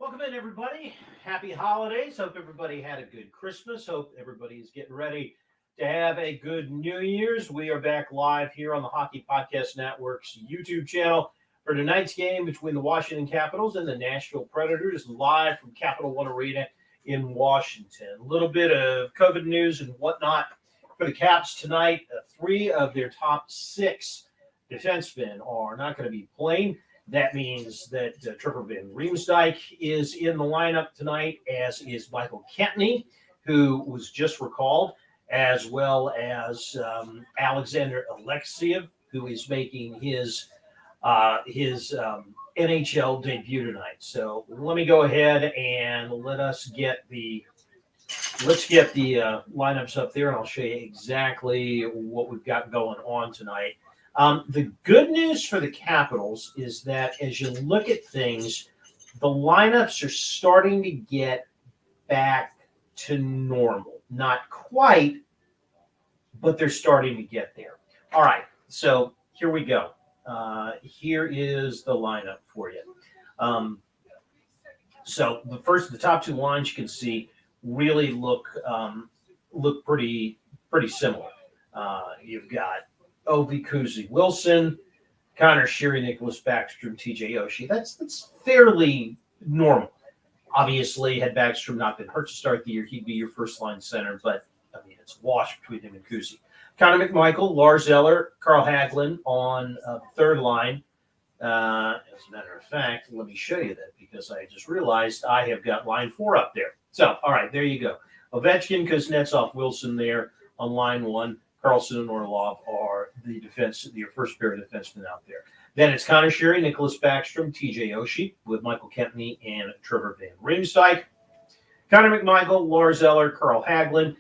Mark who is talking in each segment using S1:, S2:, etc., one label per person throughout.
S1: Welcome in, everybody. Happy holidays. Hope everybody had a good Christmas. Hope everybody is getting ready to have a good New Year's. We are back live here on the Hockey Podcast Network's YouTube channel for tonight's game between the Washington Capitals and the Nashville Predators, live from Capital One Arena in Washington. A little bit of COVID news and whatnot for the Caps tonight. Three of their top six defensemen are not going to be playing. That means that Trevor Van Riemsdyk is in the lineup tonight, as is Michael Kempny, who was just recalled, as well as Alexander Alexeyev, who is making his NHL debut tonight. So let me go ahead and let's get the lineups up there, and I'll show you exactly what we've got going on tonight. The good news for the Capitals is that as you look at things, the lineups are starting to get back to normal. Not quite, but they're starting to get there. All right, so here we go. Here is the lineup for you. So the top two lines you can see really look pretty similar. You've got Ovi, Kuzi, Wilson, Connor Sheary, Nicholas Backstrom, TJ Oshie. That's fairly normal. Obviously, had Backstrom not been hurt to start the year, he'd be your first line center, but I mean, it's a wash between him and Kuzi. Connor McMichael, Lars Eller, Carl Hagelin on the third line. As a matter of fact, let me show you that because I just realized I have got line 4 up there. So, all right, there you go. Ovechkin, Kuznetsov, Wilson there on line 1. Carlson and Orlov are your first pair of defensemen out there. Then it's Connor Sheary, Nicholas Backstrom, TJ Oshie with Michael Kempny and Trevor Van Riemsdyk. Connor McMichael, Lars Eller, Carl Hagelin,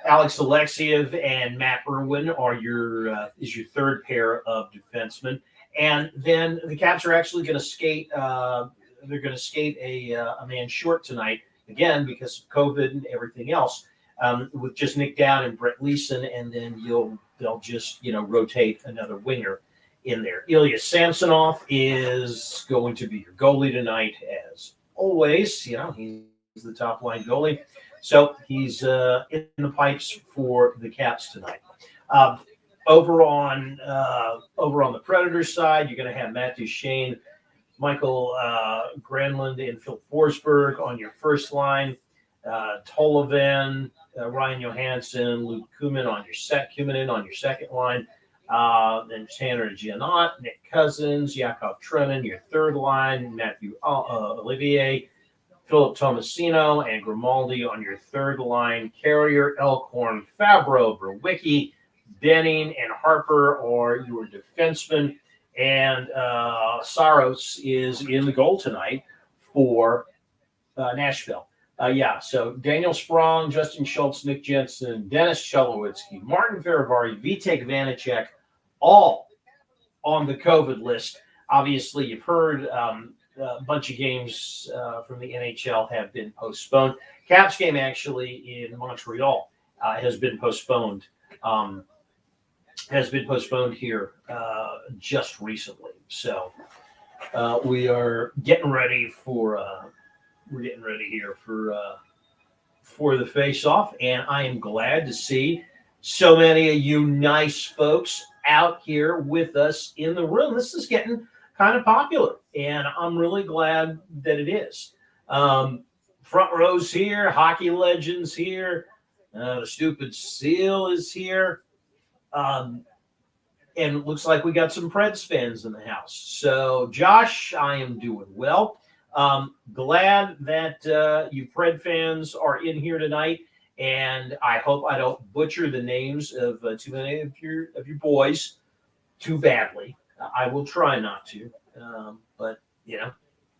S1: Alex Alexeyev, and Matt Irwin are your third pair of defensemen. And then the Caps are actually going to skate. They're going to skate a man short tonight again because of COVID and everything else. With just Nick Dowd and Brett Leeson, and then they'll just rotate another winger in there. Ilya Samsonov is going to be your goalie tonight, as always. He's the top line goalie, so he's in the pipes for the Caps tonight. Over on the Predators side, you're going to have Matt Duchene, Michael Granlund, and Phil Forsberg on your first line. Tolovan, Ryan Johansson, Luke Kunin on your second line. Then Tanner Giannot, Nick Cousins, Yakov Trenin, your third line. Matthew Olivier, Philip Tomasino, and Grimaldi on your third line. Carrier, Elkhorn, Fabro, Berwicki, Denning, and Harper are your defensemen. And Saros is in the goal tonight for Nashville. So Daniel Sprong, Justin Schultz, Nick Jensen, Dennis Cholowitzki, Martin Feravari, Vitek Vanacek, all on the COVID list. Obviously, you've heard a bunch of games from the NHL have been postponed. Caps game actually in Montreal has been postponed. Here just recently. So we are getting ready for. We're getting ready here for the face-off, and I am glad to see so many of you nice folks out here with us in the room. This is getting kind of popular, and I'm really glad that it is. Front row's here, hockey legends here, the stupid seal is here, and it looks like we got some Preds fans in the house. So, Josh, I am doing well. Glad that you Pred fans are in here tonight, and I hope I don't butcher the names of too many of your boys too badly. I will try not to, but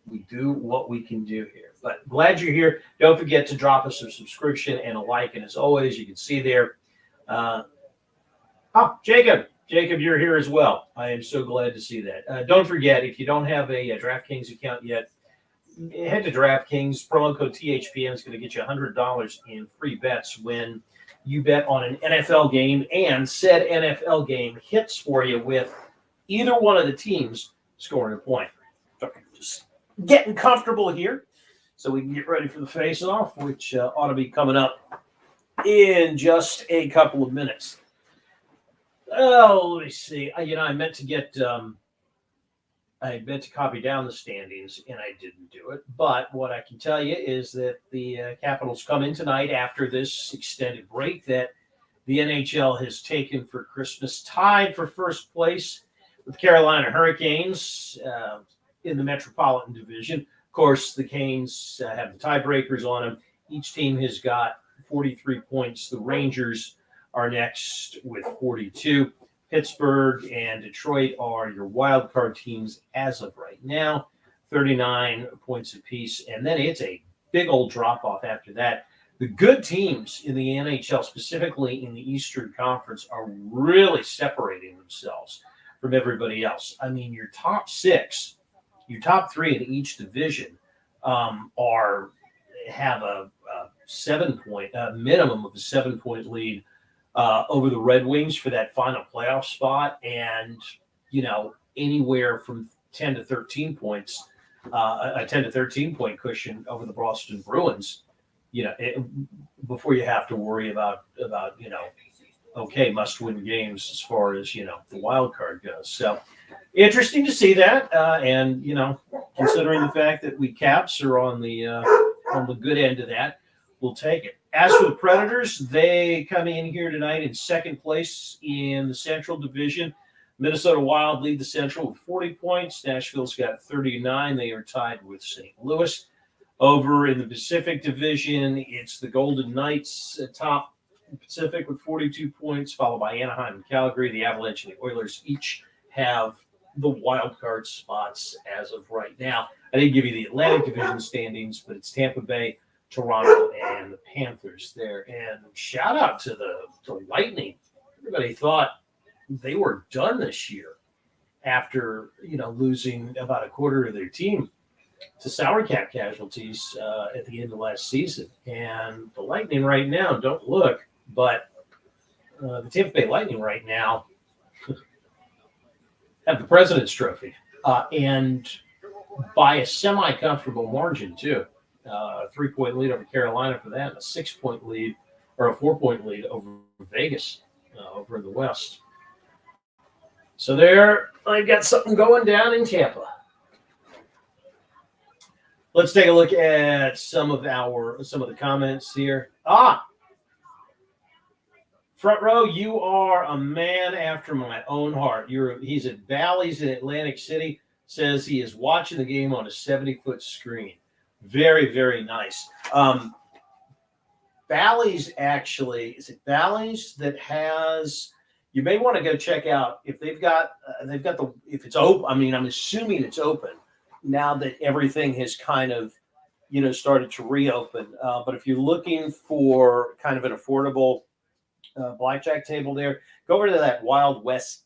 S1: we do what we can do here. But glad you're here. Don't forget to drop us a subscription and a like, and as always, you can see there. Jacob, you're here as well. I am so glad to see that. Don't forget, if you don't have a DraftKings account yet, head to DraftKings. Promo code THPN is going to get you $100 in free bets when you bet on an NFL game, and said NFL game hits for you with either one of the teams scoring a point. So just getting comfortable here. so we can get ready for the face-off, which ought to be coming up in just a couple of minutes. Oh, let me see. I meant to get I meant to copy down the standings, and I didn't do it. But what I can tell you is that the Capitals come in tonight after this extended break that the NHL has taken for Christmas, tied for first place with Carolina Hurricanes in the Metropolitan Division. Of course, the Canes have the tiebreakers on them. Each team has got 43 points. The Rangers are next with 42. Pittsburgh and Detroit are your wild card teams as of right now, 39 points apiece. And then it's a big old drop-off after that. The good teams in the NHL, specifically in the Eastern Conference, are really separating themselves from everybody else. I mean, your top six, your top three in each division have a 7-point, minimum of a 7-point lead over the Red Wings for that final playoff spot, and anywhere from 10 to 13 points, a 10 to 13 point cushion over the Boston Bruins. Before you have to worry about must win games as far as the wild card goes. So interesting to see that, and considering the fact that we Caps are on the good end of that, we'll take it. As for the Predators, they come in here tonight in second place in the Central Division. Minnesota Wild lead the Central with 40 points. Nashville's got 39. They are tied with St. Louis. Over in the Pacific Division, it's the Golden Knights atop the Pacific with 42 points, followed by Anaheim and Calgary. The Avalanche and the Oilers each have the wild card spots as of right now. I didn't give you the Atlantic Division standings, but it's Tampa Bay, Toronto, and the Panthers there. And shout out to the Lightning. Everybody thought they were done this year after losing about a quarter of their team to salary cap casualties at the end of last season. And the Lightning right now, don't look, but the Tampa Bay Lightning right now have the President's Trophy, and by a semi-comfortable margin too. A 3-point lead over Carolina for that, and a 6-point lead or a 4-point lead over Vegas over in the West. So there, I've got something going down in Tampa. Let's take a look at some of the comments here. Front row, you are a man after my own heart. He's at Bally's in Atlantic City. Says he is watching the game on a 70-foot screen. Very, very nice. Bally's actually, is it Bally's that has? You may want to go check out if they've got if it's open. I mean, I'm assuming it's open now that everything has kind of started to reopen. But if you're looking for kind of an affordable blackjack table there, go over to that Wild West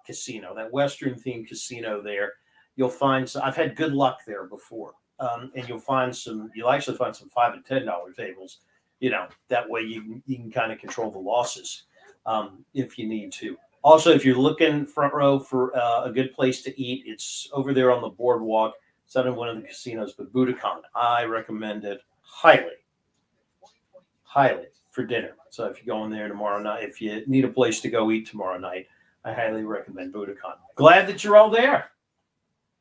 S1: casino, that Western themed casino there. You'll find I've had good luck there before. And you'll actually find some $5 and $10 tables. That way you can kind of control the losses if you need to. Also, if you're looking front row for a good place to eat, it's over there on the boardwalk. It's not in one of the casinos, but Budokan. I recommend it highly for dinner. So if you're going there tomorrow night, if you need a place to go eat tomorrow night, I highly recommend Budokan. Glad that you're all there.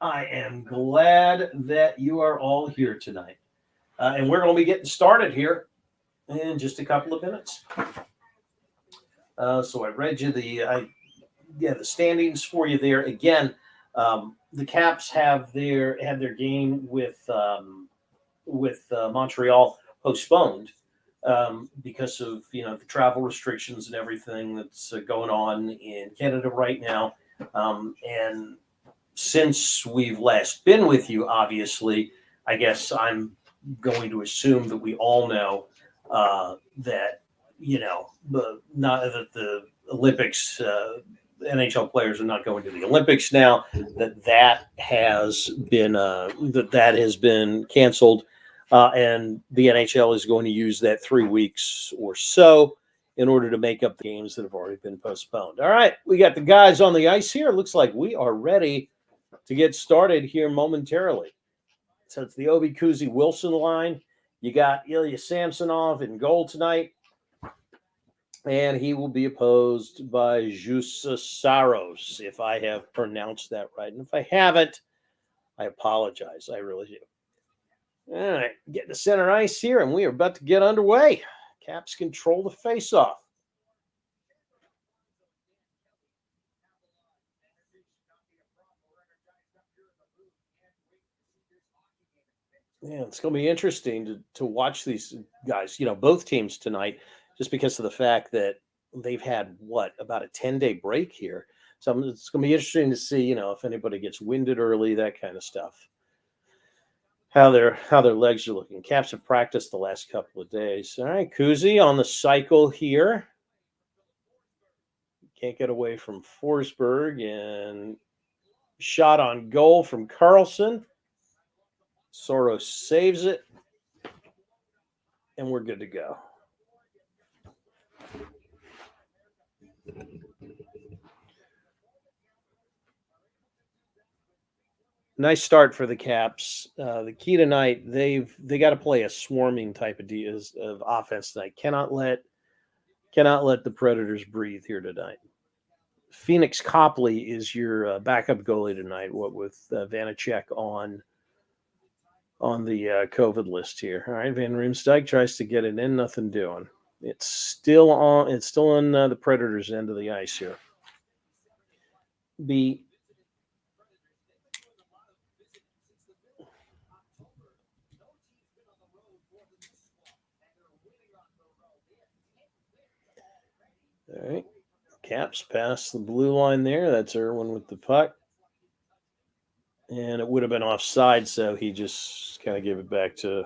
S1: I am glad that you are all here tonight. And we're going to be getting started here in just a couple of minutes. So I read you the standings for you there. Again, the Caps had their game with Montreal postponed because of the travel restrictions and everything that's going on in Canada right now. And since we've last been with you, obviously, I guess I'm going to assume that we all know that the Olympics, NHL players are not going to the Olympics now. That has been canceled, and the NHL is going to use that 3 weeks or so in order to make up the games that have already been postponed. All right, we got the guys on the ice here. Looks like we are ready to get started here momentarily. So it's the Ovi Kuzi Wilson line. You got Ilya Samsonov in goal tonight, and he will be opposed by Jussa Saros, if I have pronounced that right. And if I haven't, I apologize. I really do. All right, getting to center ice here, and we are about to get underway. Caps control the faceoff. Yeah, it's going to be interesting to watch these guys, both teams tonight, just because of the fact that they've had, about a 10-day break here. So it's going to be interesting to see, if anybody gets winded early, that kind of stuff. How their legs are looking. Caps have practiced the last couple of days. All right, Kuzi on the cycle here. Can't get away from Forsberg, and shot on goal from Carlson. Soros saves it, and we're good to go. Nice start for the Caps. The key tonight, they got to play a swarming type of offense tonight. Cannot let the Predators breathe here tonight. Phoenix Copley is your backup goalie tonight. What with Vanacek on the COVID list here. All right, Van Riemsdyk tries to get it in, nothing doing. It's still on the Predators' end of the ice here. All right, Caps pass the blue line there. That's Irwin with the puck. And it would have been offside, so he just kind of gave it back to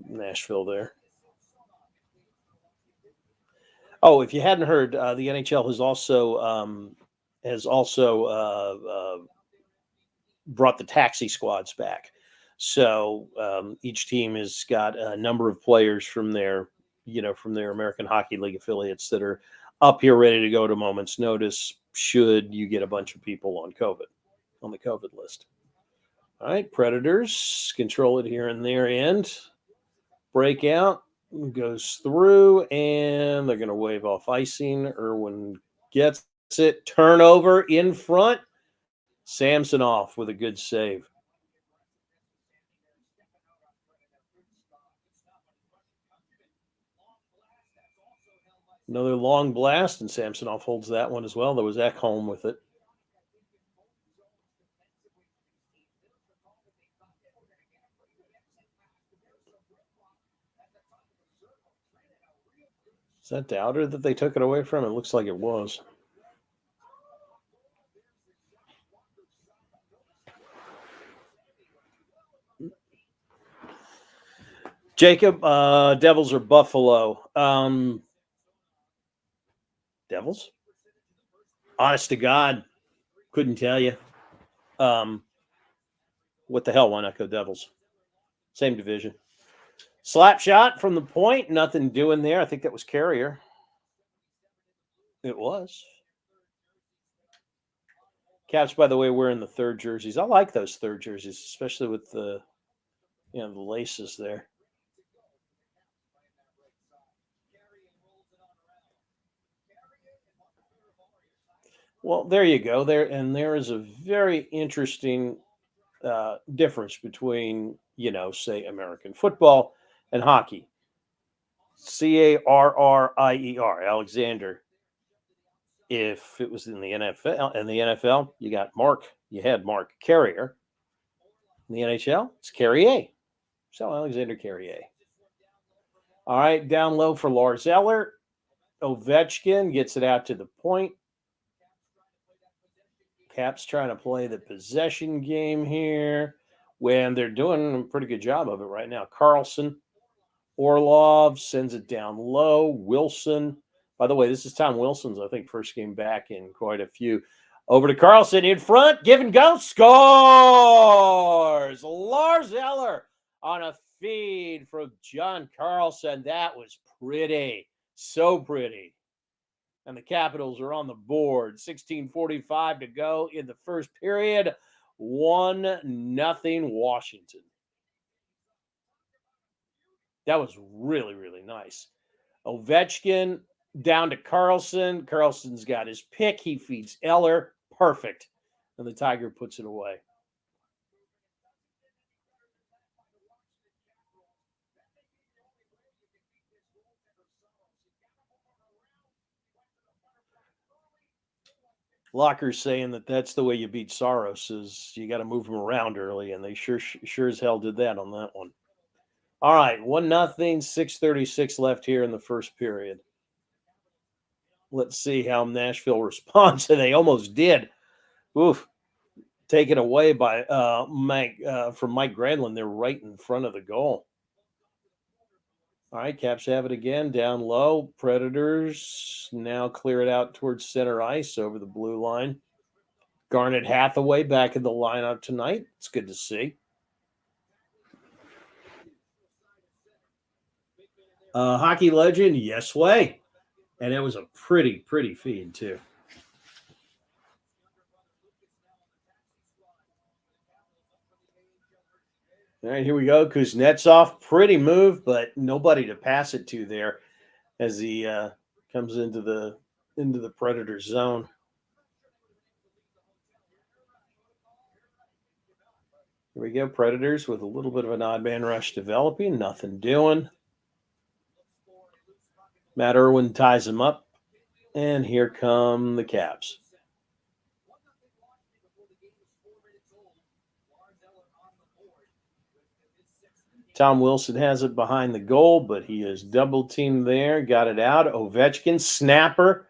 S1: Nashville there. Oh, if you hadn't heard, the NHL has also brought the taxi squads back. So each team has got a number of players from their American Hockey League affiliates that are up here ready to go at a moment's notice should you get a bunch of people on the COVID list. All right, Predators control it here in their end. Breakout goes through, and they're going to wave off icing. Irwin gets it. Turnover in front. Samsonov with a good save. Another long blast, and Samsonov holds that one as well. There was Ekholm with it. Is that Dowder that they took it away from? It looks like it was. Jacob, Devils or Buffalo? Devils? Honest to God, couldn't tell you. What the hell? Why not go Devils? Same division. Slap shot from the point. Nothing doing there. I think that was Carrier. It was. Caps, by the way, wearing the third jerseys. I like those third jerseys, especially with the laces there. Well, there you go. There is a very interesting difference between, say, American football and hockey. Carrier, Alexander. If it was in the NFL, you had Mark Carrier. In the NHL, it's Carrier. So Alexander Carrier. All right, down low for Lars Eller. Ovechkin gets it out to the point. Caps trying to play the possession game here when they're doing a pretty good job of it right now. Carlson, Orlov sends it down low. Wilson. By the way, this is Tom Wilson's, I think, first game back in quite a few. Over to Carlson in front. Give and go. Scores! Lars Eller on a feed from John Carlson. That was pretty. So pretty. And the Capitals are on the board. 16:45 to go in the first period.
S2: 1-0 Washington. That was really, really nice. Ovechkin down to Carlson. Carlson's got his pick. He feeds Eller. Perfect. And the Tiger puts it away. Locker's saying that's the way you beat Saros, is you got to move him around early, and they sure as hell did that on that one. All right, 1-0, 6:36 left here in the first period. Let's see how Nashville responds. They almost did. Oof. Taken away by from Mike Granlund. They're right in front of the goal. All right, Caps have it again, down low. Predators now clear it out towards center ice over the blue line. Garnet Hathaway back in the lineup tonight. It's good to see. Hockey legend, yes way. And it was a pretty feed, too. All right, here we go. Kuznetsov, pretty move, but nobody to pass it to there as he comes into the Predator zone. Here we go, Predators with a little bit of an odd man rush developing, nothing doing. Matt Irwin ties him up, and here come the Caps. Tom Wilson has it behind the goal, but he is double teamed there. Got it out. Ovechkin, snapper.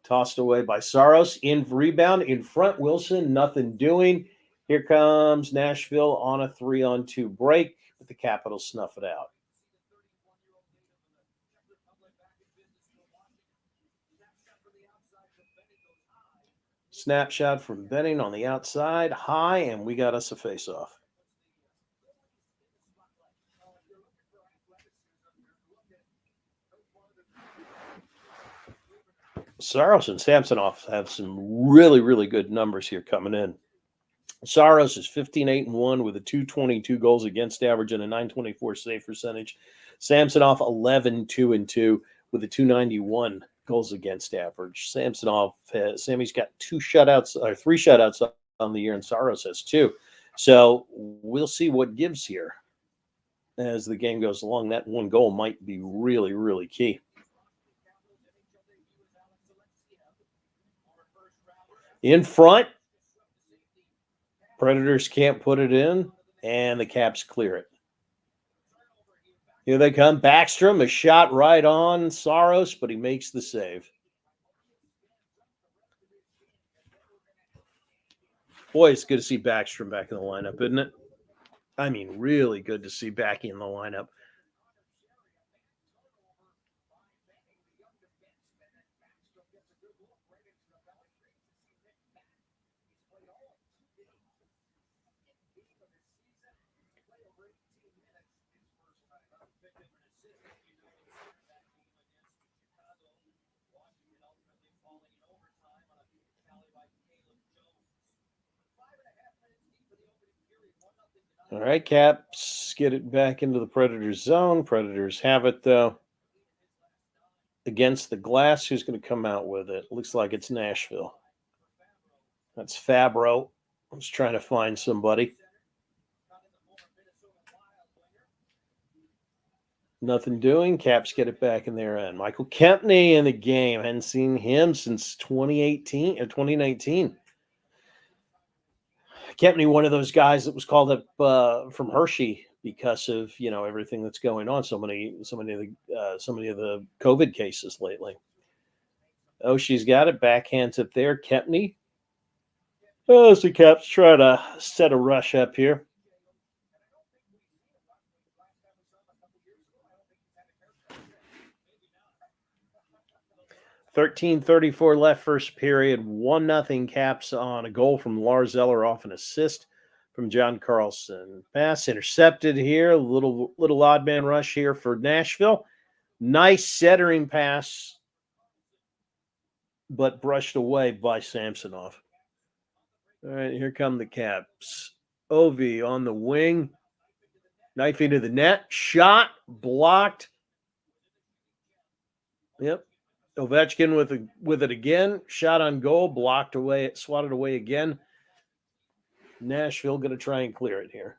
S2: Tossed away by Saros. In rebound, in front, Wilson, nothing doing. Here comes Nashville on a 3-on-2 break, but the Capitals snuff it out. Snapshot from Benning on the outside, high, and we got us a face-off. Saros and Samsonov have some really good numbers here coming in. Saros is 15-8-1 with a 222 goals against average and a 924 save percentage. Samsonov 11-2-2 with a 291 goals against average. Sammy's got three shutouts on the year, and Saros has 2. So we'll see what gives here as the game goes along. That one goal might be really key. In front, Predators can't put it in, and the Caps clear it. Here they come. Backstrom, a shot right on Saros, but he makes the save. Boy, it's good to see Backstrom back in the lineup, isn't it? I mean, really good to see back in the lineup. All right, Caps get it back into the Predators zone. Predators have it, though. Against the glass, who's going to come out with it? Looks like it's Nashville. That's Fabro. I was trying to find somebody. Nothing doing. Caps get it back in their end. Michael Kempney in the game. Hadn't seen him since 2018 or 2019. Kempney, one of those guys that was called up from Hershey because of everything that's going on. So many of the COVID cases lately. Oh, she's got it. Backhands up there. Kempney. Oh, so Caps try to set a rush up here. 13:34 left first period. 1-0 Caps on a goal from Lars Eller off an assist from John Carlson. Pass intercepted here. Little odd man rush here for Nashville. Nice centering pass, but brushed away by Samsonov. All right, here come the Caps. Ovi on the wing. Knife into the net. Shot. Blocked. Yep. Ovechkin with it again. Shot on goal. Blocked away. Swatted away again. Nashville going to try and clear it here.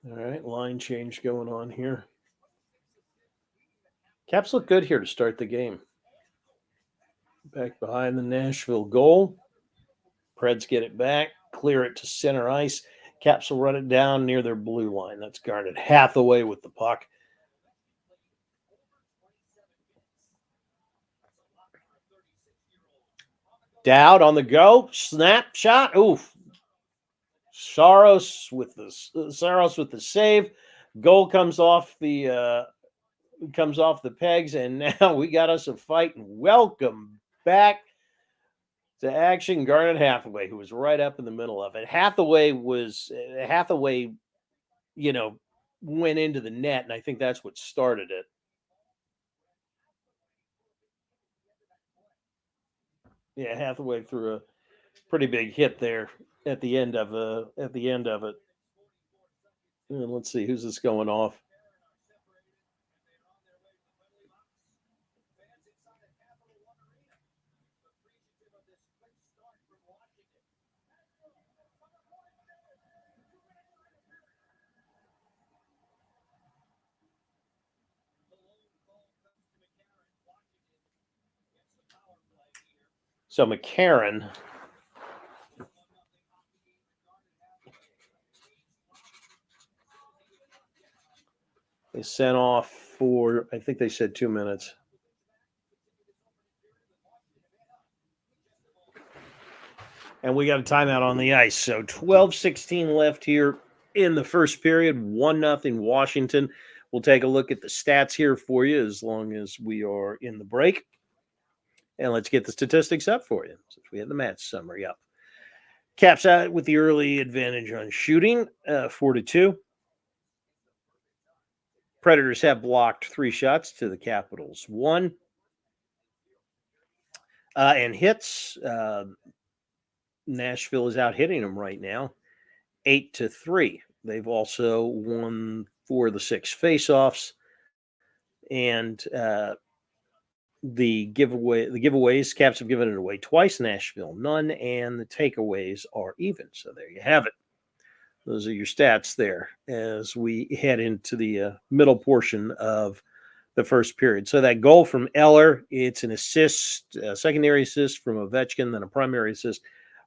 S2: All right, line change going on here. Caps look good here to start the game. Back behind the Nashville goal. Preds get it back, clear it to center ice. Caps will run it down near their blue line. That's Garnet Hathaway with the puck. Dowd on the go. Snap shot. Oof. Saros with the save. Goal comes off the pegs, and now we got us a fight. And welcome back to action, Garnet Hathaway, who was right up in the middle of it. Hathaway, went into the net, and I think that's what started it. Yeah, Hathaway threw a pretty big hit there at the end of it. And let's see, who's this going off? So McCarron. They sent off for, I think they said 2 minutes. And we got a timeout on the ice. So 12:16 left here in the first period. 1-0 Washington. We'll take a look at the stats here for you as long as we are in the break. And let's get the statistics up for you since we had the match summary up. Caps out with the early advantage on shooting, 4-2. Predators have blocked 3 shots to the Capitals 1. And hits, Nashville is out hitting them right now, 8-3. They've also won 4 of the 6 faceoffs, and the giveaways, Caps have given it away twice, Nashville none, and the takeaways are even. So there you have it. Those are your stats there as we head into the middle portion of the first period. So that goal from Eller, it's an assist, a secondary assist from Ovechkin, then a primary assist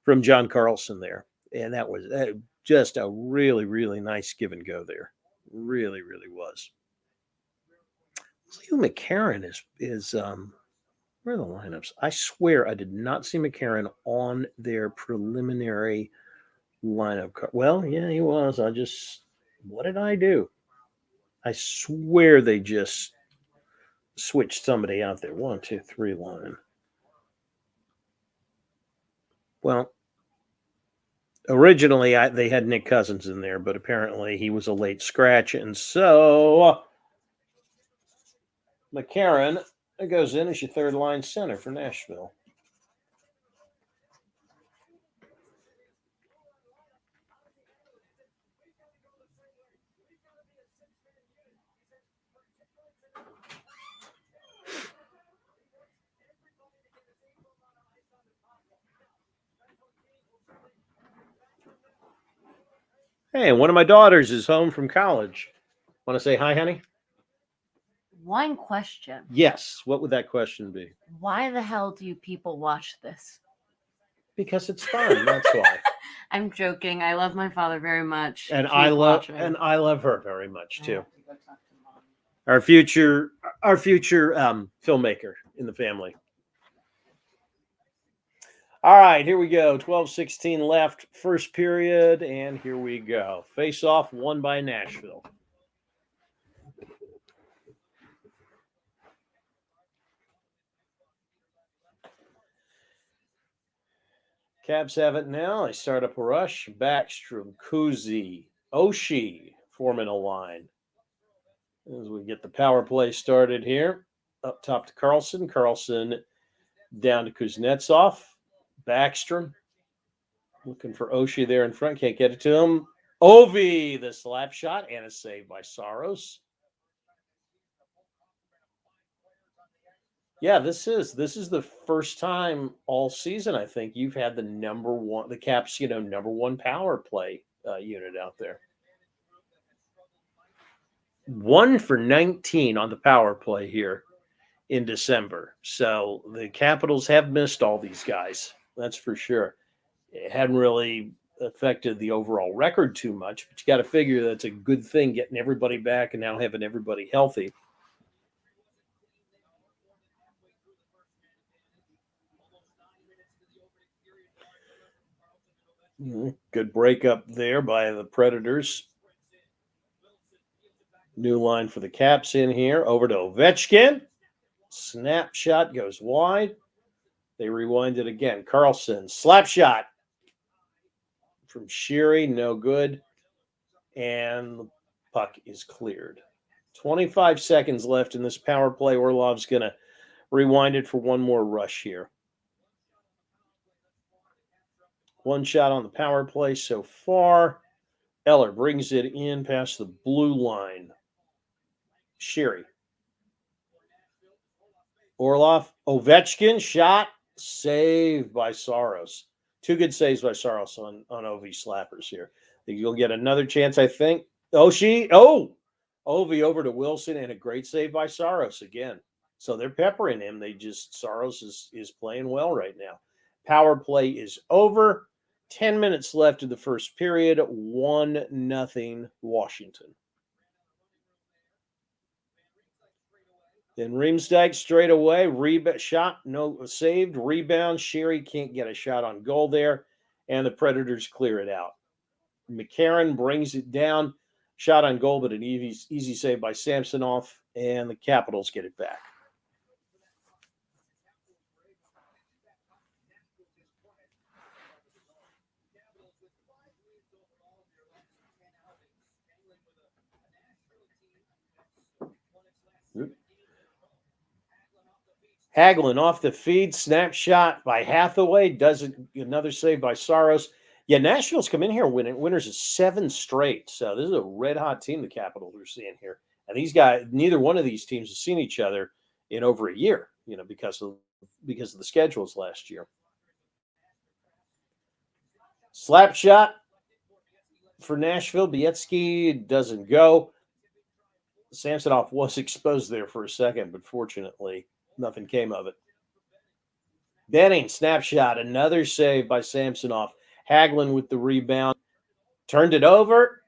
S2: from John Carlson there. And that was just a really, really nice give and go there. Really, really was. Leo McCarron is where are the lineups? I swear I did not see McCarron on their preliminary lineup. Well, yeah, he was. What did I do? I swear they just switched somebody out there. 1, 2, 3 line. Well, originally they had Nick Cousins in there, but apparently he was a late scratch, and so McCarron goes in as your third line center for Nashville. Hey, one of my daughters is home from college. Want to say hi, honey?
S3: One question.
S2: Yes. What would that question be?
S3: Why the hell do you people watch this?
S2: Because it's fun. That's why.
S3: I'm joking. I love my father very much.
S2: And
S3: Keep
S2: I
S3: watching.
S2: love her very much
S3: I
S2: too.
S3: have to go talk to Mom.
S2: Our future filmmaker in the family. All right, here we go. 12:16 left, first period, and here we go. Face off, won by Nashville. Caps have it now. They start up a rush. Backstrom, Kuzi, Oshie forming a line. As we get the power play started here. Up top to Carlson. Carlson down to Kuznetsov. Backstrom. Looking for Oshie there in front. Can't get it to him. Ovi, the slap shot, and a save by Saros. Yeah, this is the first time all season I think you've had the Caps, number one power play unit out there. 1 for 19 on the power play here in December. So the Capitals have missed all these guys. That's for sure. It hadn't really affected the overall record too much, but you got to figure that's a good thing getting everybody back and now having everybody healthy. Good breakup there by the Predators. New line for the Caps in here. Over to Ovechkin. Snapshot goes wide. They rewind it again. Carlson. Slap shot from Sherry. No good. And the puck is cleared. 25 seconds left in this power play. Orlov's going to rewind it for one more rush here. One shot on the power play so far. Eller brings it in past the blue line. Sherry. Orlov. Ovechkin shot. Saved by Saros. 2 good saves by Saros on Ovi slappers here. You'll get another chance, I think. Ovi over to Wilson, and a great save by Saros again. So they're peppering him. Saros is playing well right now. Power play is over. 10 minutes left in the first period. 1-0 Washington. Then Riemsdyk straight away. Shot, no saved. Rebound. Sherry can't get a shot on goal there. And the Predators clear it out. McCarron brings it down. Shot on goal, but an easy save by Samsonov. And the Capitals get it back. Hagelin off the feed, snapshot by Hathaway, does another save by Saros. Yeah, Nashville's come in here winners of 7 straight. So this is a red-hot team the Capitals are seeing here. And these guys, neither one of these teams has seen each other in over a year, because of the schedules last year. Slap shot for Nashville. Bietsky doesn't go. Samsonov was exposed there for a second, but fortunately, nothing came of it. Benning, snapshot, another save by Samsonov. Hagelin with the rebound. Turned it over,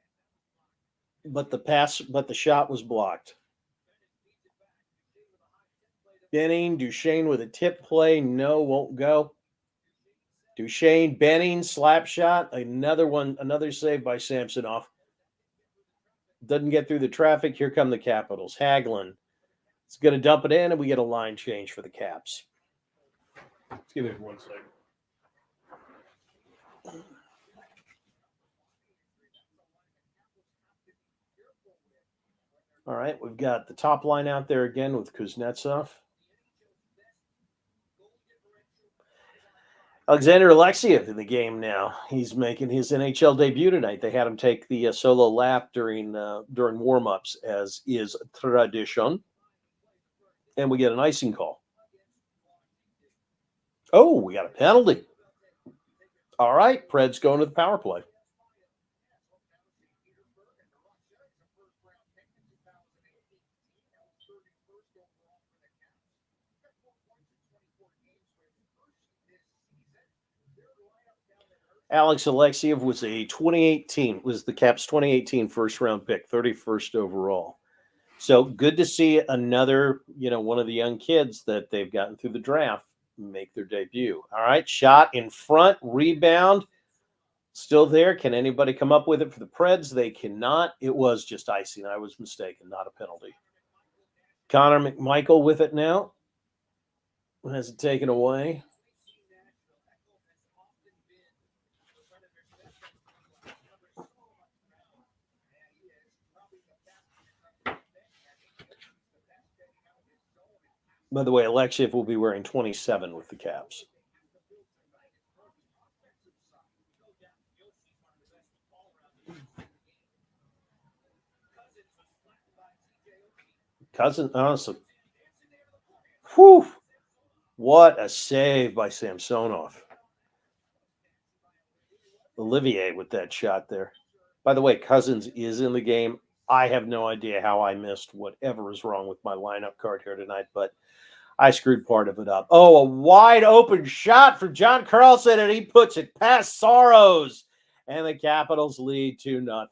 S2: but the shot was blocked. Benning, Duchesne with a tip play. No, won't go. Duchesne, Benning, slap shot. Another save by Samsonov. Doesn't get through the traffic. Here come the Capitals. Hagelin. It's going to dump it in, and we get a line change for the Caps. Let's give it 1 second. All right, we've got the top line out there again with Kuznetsov. Alexander Alexiev in the game now. He's making his NHL debut tonight. They had him take the solo lap during warm-ups, as is tradition. And we get an icing call. Oh, we got a penalty. All right, Preds going to the power play. Alex Alexiev was the Caps' 2018 first-round pick, 31st overall. So good to see another, one of the young kids that they've gotten through the draft make their debut. All right, shot in front, rebound, still there. Can anybody come up with it for the Preds? They cannot. It was just icing. I was mistaken, not a penalty. Connor McMichael with it now. Has it taken away. By the way, Alexiev will be wearing 27 with the Caps. Cousin, honestly, whew, what a save by Samsonov. Olivier with that shot there. By the way, Cousins is in the game. I have no idea how I missed whatever is wrong with my lineup card here tonight, but I screwed part of it up. Oh, a wide open shot from John Carlson, and he puts it past Saros. And the Capitals lead 2-0.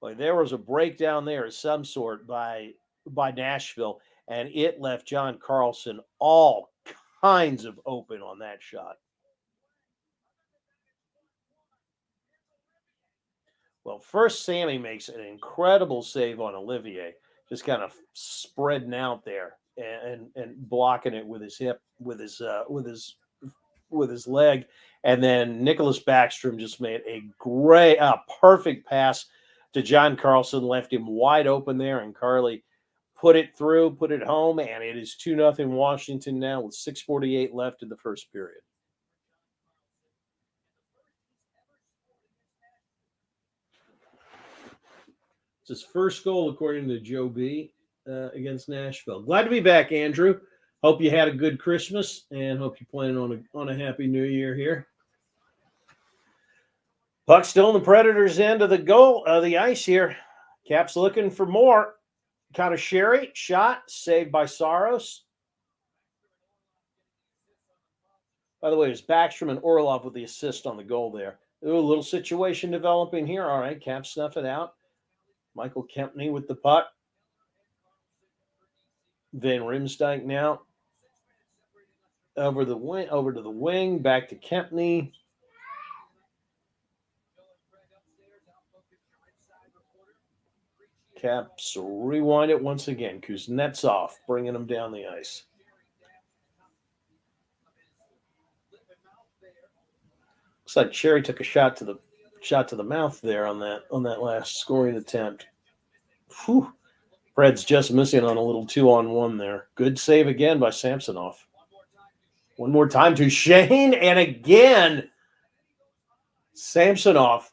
S2: Boy, there was a breakdown there of some sort by Nashville, and it left John Carlson all kinds of open on that shot. Well, first Sammy makes an incredible save on Olivier, just kind of spreading out there and blocking it with his hip, with his leg, and then Nicholas Backstrom just made a perfect pass to John Carlson, left him wide open there, and Carly put it through, put it home, and it is 2-0 Washington now with 6:48 left in the first period. It's his first goal, according to Joe B, against Nashville. Glad to be back, Andrew. Hope you had a good Christmas, and hope you're planning on a happy New Year here. Puck still in the Predators' end of the ice here. Caps looking for more. Connor Sherry, shot, saved by Saros. By the way, it was Backstrom and Orlov with the assist on the goal there. Ooh, a little situation developing here. All right, Caps snuff it out. Michael Kempney with the puck. Van Riemsdyk now over to the wing, back to Kempney. Caps rewind it once again. Kuznetsov bringing them down the ice. Looks like Sherry took a shot to the mouth there on that last scoring attempt. Whew. Fred's just missing on a little 2-on-1 there. Good save again by Samsonov. One more time to Shane, and again, Samsonov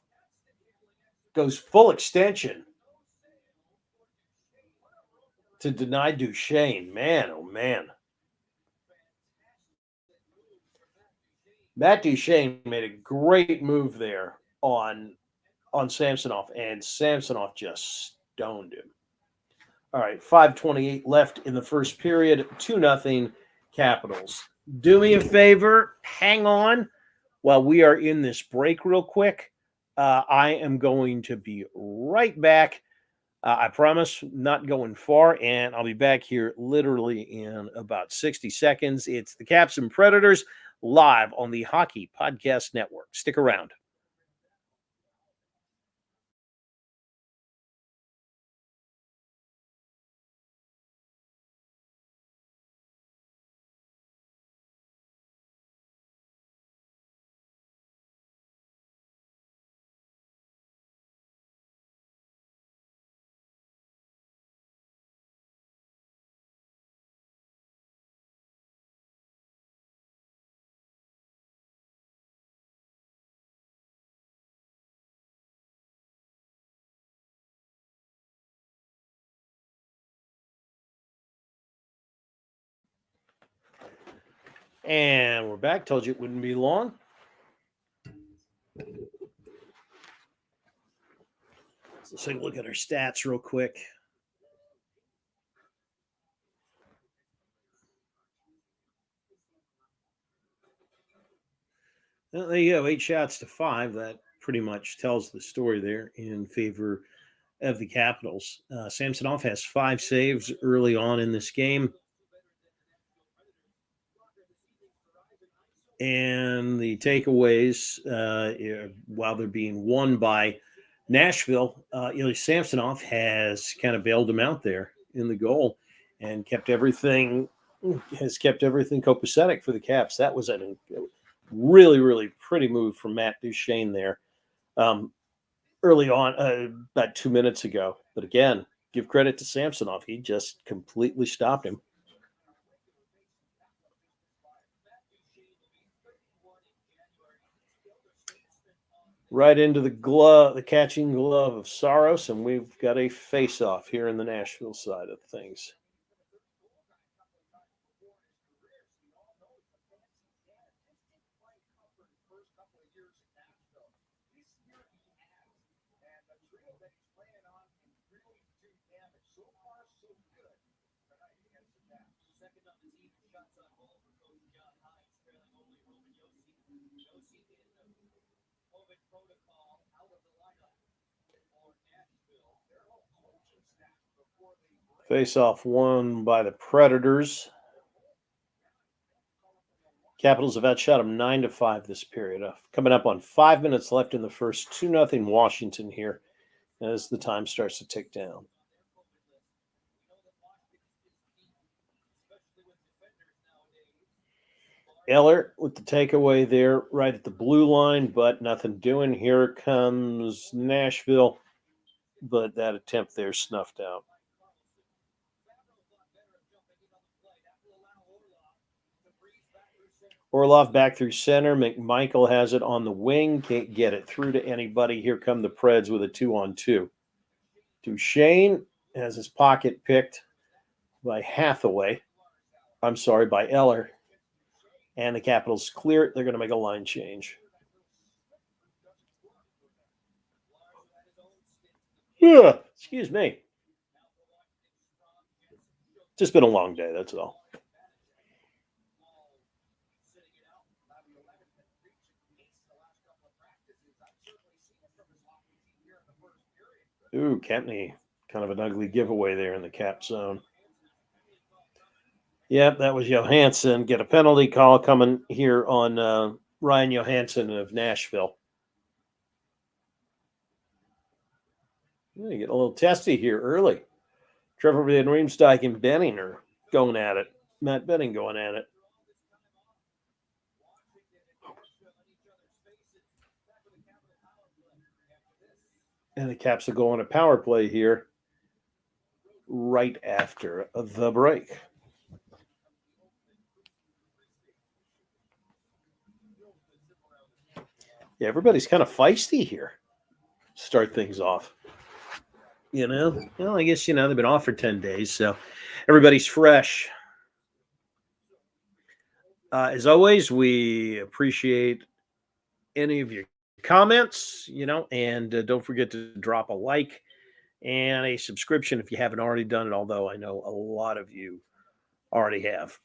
S2: goes full extension to deny Duchesne. Man, oh man. Matt Duchesne made a great move there on Samsonov, and Samsonov just stoned him. All right, 5:28 left in the first period, 2-0 Capitals. Do me a favor, hang on while we are in this break real quick. I am going to be right back. I promise, not going far, and I'll be back here literally in about 60 seconds. It's the Caps and Predators live on the Hockey Podcast Network. Stick around. And we're back. Told you it wouldn't be long. Let's take a look at our stats real quick. Well, there you go. 8 shots to 5. That pretty much tells the story there in favor of the Capitals. Samsonov has 5 saves early on in this game. And the takeaways, while they're being won by Nashville, Samsonov has kind of bailed him out there in the goal and kept everything copacetic for the Caps. That was a really, really pretty move from Matt Duchesne there early on, about 2 minutes ago. But again, give credit to Samsonov. He just completely stopped him. Right into the glove, the catching glove of Saros, and we've got a face-off here in the Nashville side of things. Face-off won by the Predators. Capitals have outshot them 9-5 this period. Coming up on 5 minutes left in the first, 2-0 Washington here as the time starts to tick down. Eller with the takeaway there right at the blue line, but nothing doing. Here comes Nashville, but that attempt there snuffed out. Orlov back through center. McMichael has it on the wing. Can't get it through to anybody. Here come the Preds with a 2-on-2. Duchesne has his pocket picked by Hathaway. I'm sorry, by Eller. And the Capitals clear it. They're going to make a line change. Yeah, excuse me. Just been a long day, that's all. Ooh, Kempney, kind of an ugly giveaway there in the cap zone. Yep, that was Johansson. Get a penalty call coming here on Ryan Johansson of Nashville. You get a little testy here early. Trevor Van Riemsdyk and Benning are going at it. Matt Benning going at it. And the Caps will go on a power play here right after the break. Yeah, everybody's kind of feisty here. Start things off. Well, I guess, they've been off for 10 days, so everybody's fresh. As always, we appreciate any of your comments, and don't forget to drop a like and a subscription if you haven't already done it, although I know a lot of you already have.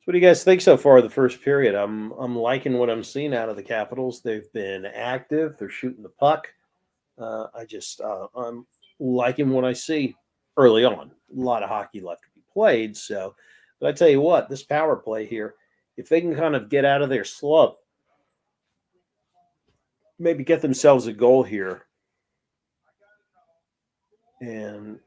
S2: So what do you guys think so far the first period? I'm liking what I'm seeing out of the Capitals. They've been active. They're shooting the puck. I'm liking what I see early on. A lot of hockey left to be played. But I tell you what, this power play here, if they can kind of get out of their slump, maybe get themselves a goal here and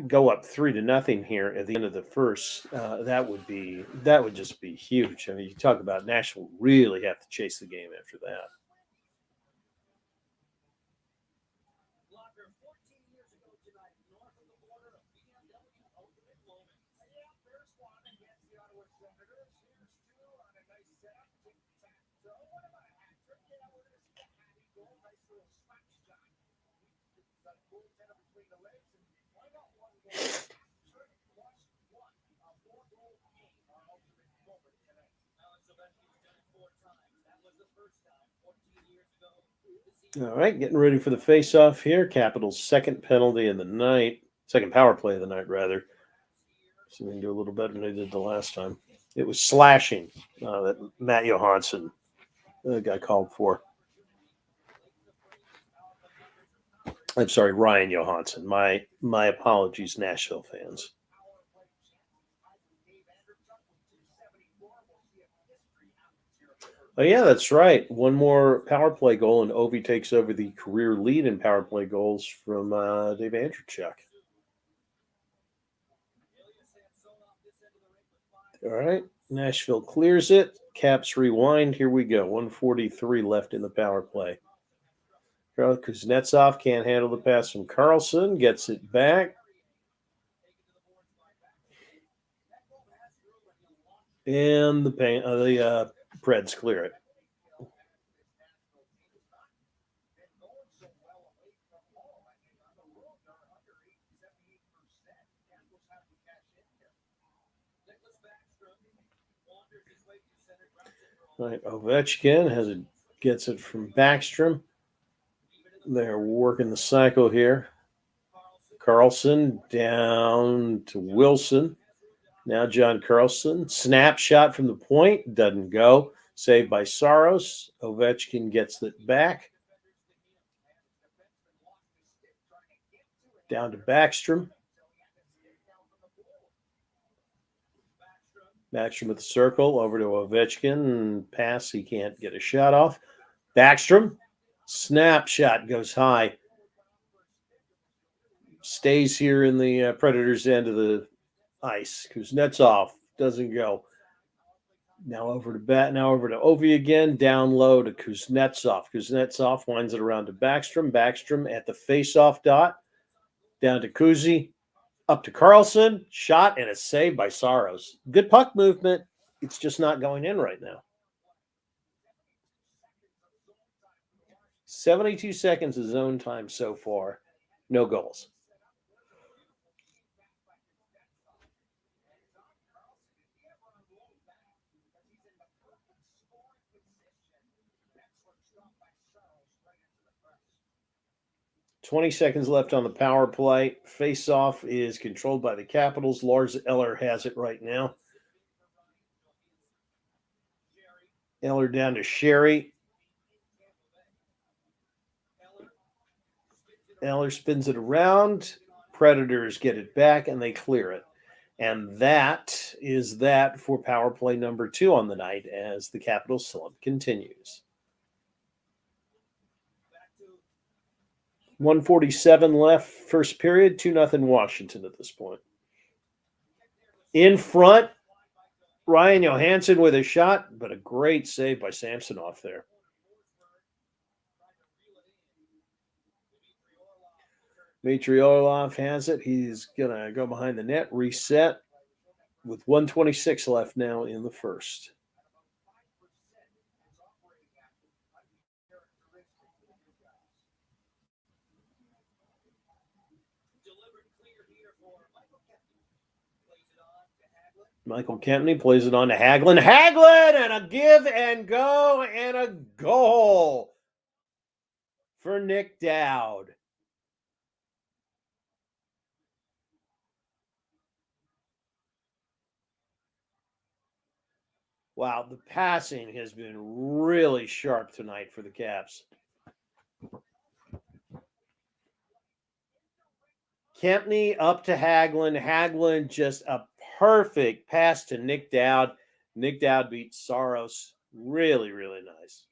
S2: go up 3-0 here at the end of the first, that would just be huge. I mean, you talk about Nashville really have to chase the game after that. All right, getting ready for the face-off here. Capitals' second penalty of the night. Second power play of the night, rather. So we can do a little better than they did the last time. It was slashing that Matt Johansson got called for. I'm sorry, Ryan Johansson. My apologies, Nashville fans. Oh, yeah, that's right. One more power play goal, and Ovi takes over the career lead in power play goals from Dave Andrechuk. All right. Nashville clears it. Caps rewind. Here we go. 143 left in the power play. Kuznetsov can't handle the pass from Carlson. Gets it back. And the Preds clear it. All right, Ovechkin gets it from Backstrom. They're working the cycle here. Carlson down to Wilson. Now John Carlson. Snapshot from the point. Doesn't go. Saved by Saros. Ovechkin gets it back. Down to Backstrom. Backstrom with the circle. Over to Ovechkin. Pass. He can't get a shot off. Backstrom. Snapshot goes high. Stays here in the Predators' end of the ice. Kuznetsov doesn't go. Now over to Ovi again. Down low to Kuznetsov. Kuznetsov winds it around to Backstrom. Backstrom at the face-off dot. Down to Kuzi. Up to Carlson. Shot and a save by Saros. Good puck movement. It's just not going in right now. 72 seconds of zone time so far. No goals. $20 seconds left on the power play. Face-off is controlled by the Capitals. Lars Eller has it right now. Eller down to Sherry. Eller spins it around. Predators get it back, and they clear it. And that is that for power play number 2 on the night as the Capitals slump continues. 147 left, first period, 2-0 Washington at this point. In front, Ryan Johansson with a shot, but a great save by Samsonov there. Dmitry Orlov has it. He's going to go behind the net, reset with 126 left now in the first. Michael Kempney plays it on to Hagelin. Hagelin and a give and go and a goal for Nick Dowd. Wow, the passing has been really sharp tonight for the Caps. Kempney up to Hagelin. Hagelin just a perfect pass to Nick Dowd. Nick Dowd beats Saros. Really, really nice.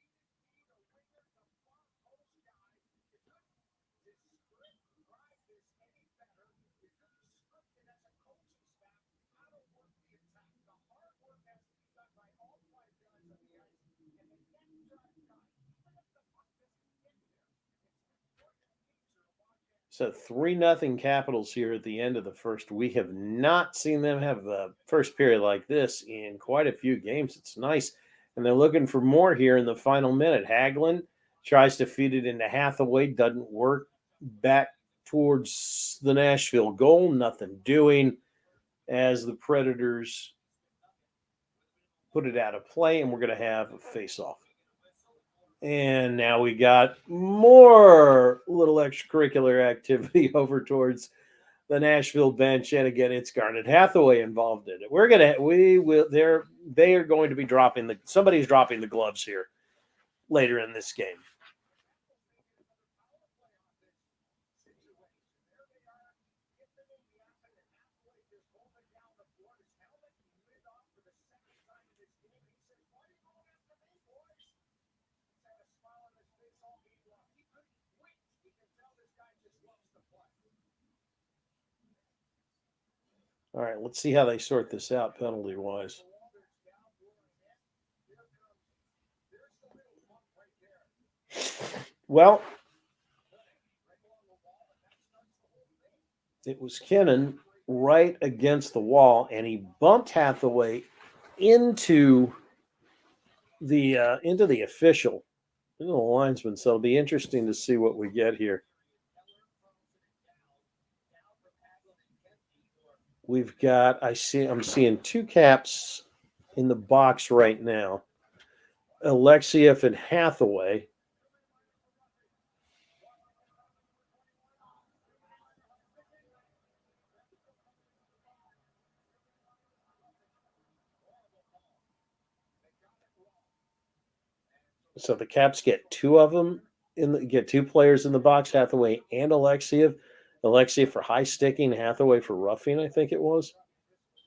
S2: So 3-0 Capitals here at the end of the first. We have not seen them have a first period like this in quite a few games. It's nice. And they're looking for more here in the final minute. Hagelin tries to feed it into Hathaway. Doesn't work. Back towards the Nashville goal. Nothing doing as the Predators put it out of play. And we're going to have a face-off. And now we got more little extracurricular activity over towards the Nashville bench, and again, it's Garnet Hathaway involved in it. They are going to be somebody's dropping the gloves here later in this game. All right, let's see how they sort this out penalty-wise. Well, it was Kinnan right against the wall, and he bumped Hathaway into the official, into the linesman. So it'll be interesting to see what we get here. We've got I'm seeing two caps in the box right now. Alexiev and Hathaway. So the Caps get two of them get two players in the box, Hathaway and Alexiev. Alexiev for high sticking, Hathaway for roughing, I think it was.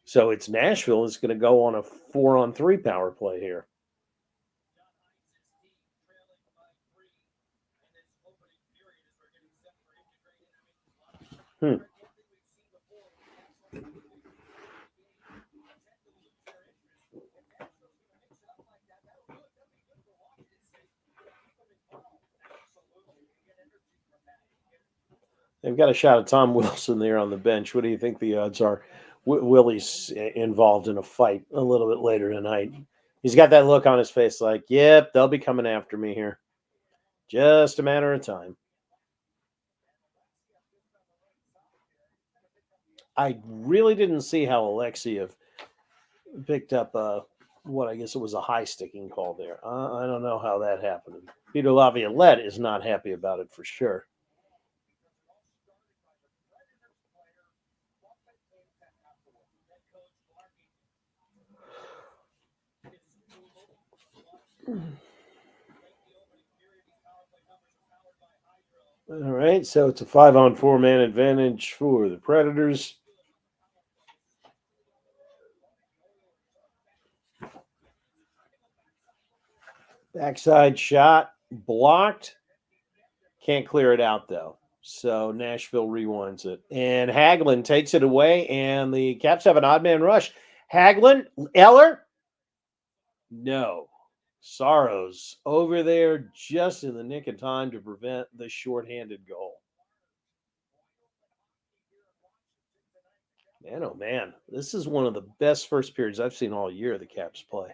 S2: So it's Nashville is going to go on a 4-on-3 power play here. They've got a shot at Tom Wilson there on the bench. What do you think the odds are? Willie's involved in a fight a little bit later tonight. He's got that look on his face like, yep, they'll be coming after me here. Just a matter of time. I really didn't see how Alexiev picked up what I guess it was a high sticking call there. I don't know how that happened. Peter Laviolette is not happy about it for sure. All right, so it's a 5-on-4 man advantage for the Predators. Backside shot blocked. Can't clear it out, though. So Nashville rewinds it. And Hagelin takes it away, and the Caps have an odd man rush. Hagelin, Eller? No. Saros over there just in the nick of time to prevent the shorthanded goal. Man, oh man, this is one of the best first periods I've seen all year the Caps play.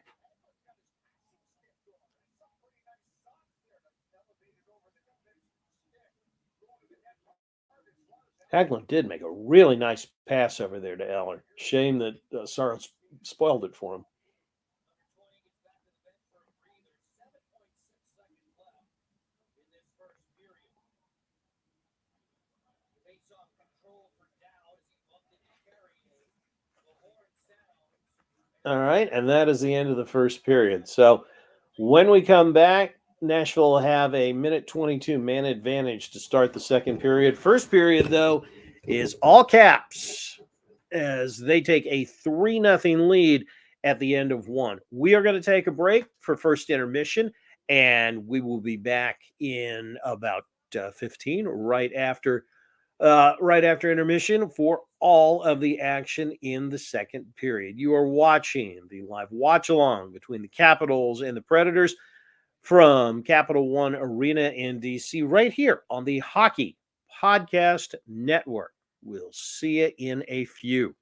S2: Hagelin did make a really nice pass over there to Eller. Shame that Saros spoiled it for him. All right, and that is the end of the first period. So when we come back, Nashville will have a minute 22 man advantage to start the second period. First period, though, is all Caps as they take a 3-0 lead at the end of one. We are going to take a break for first intermission, and we will be back in about 15 right after intermission for all of the action in the second period. You are watching the live watch-along between the Capitals and the Predators from Capital One Arena in D.C. right here on the Hockey Podcast Network. We'll see you in a few.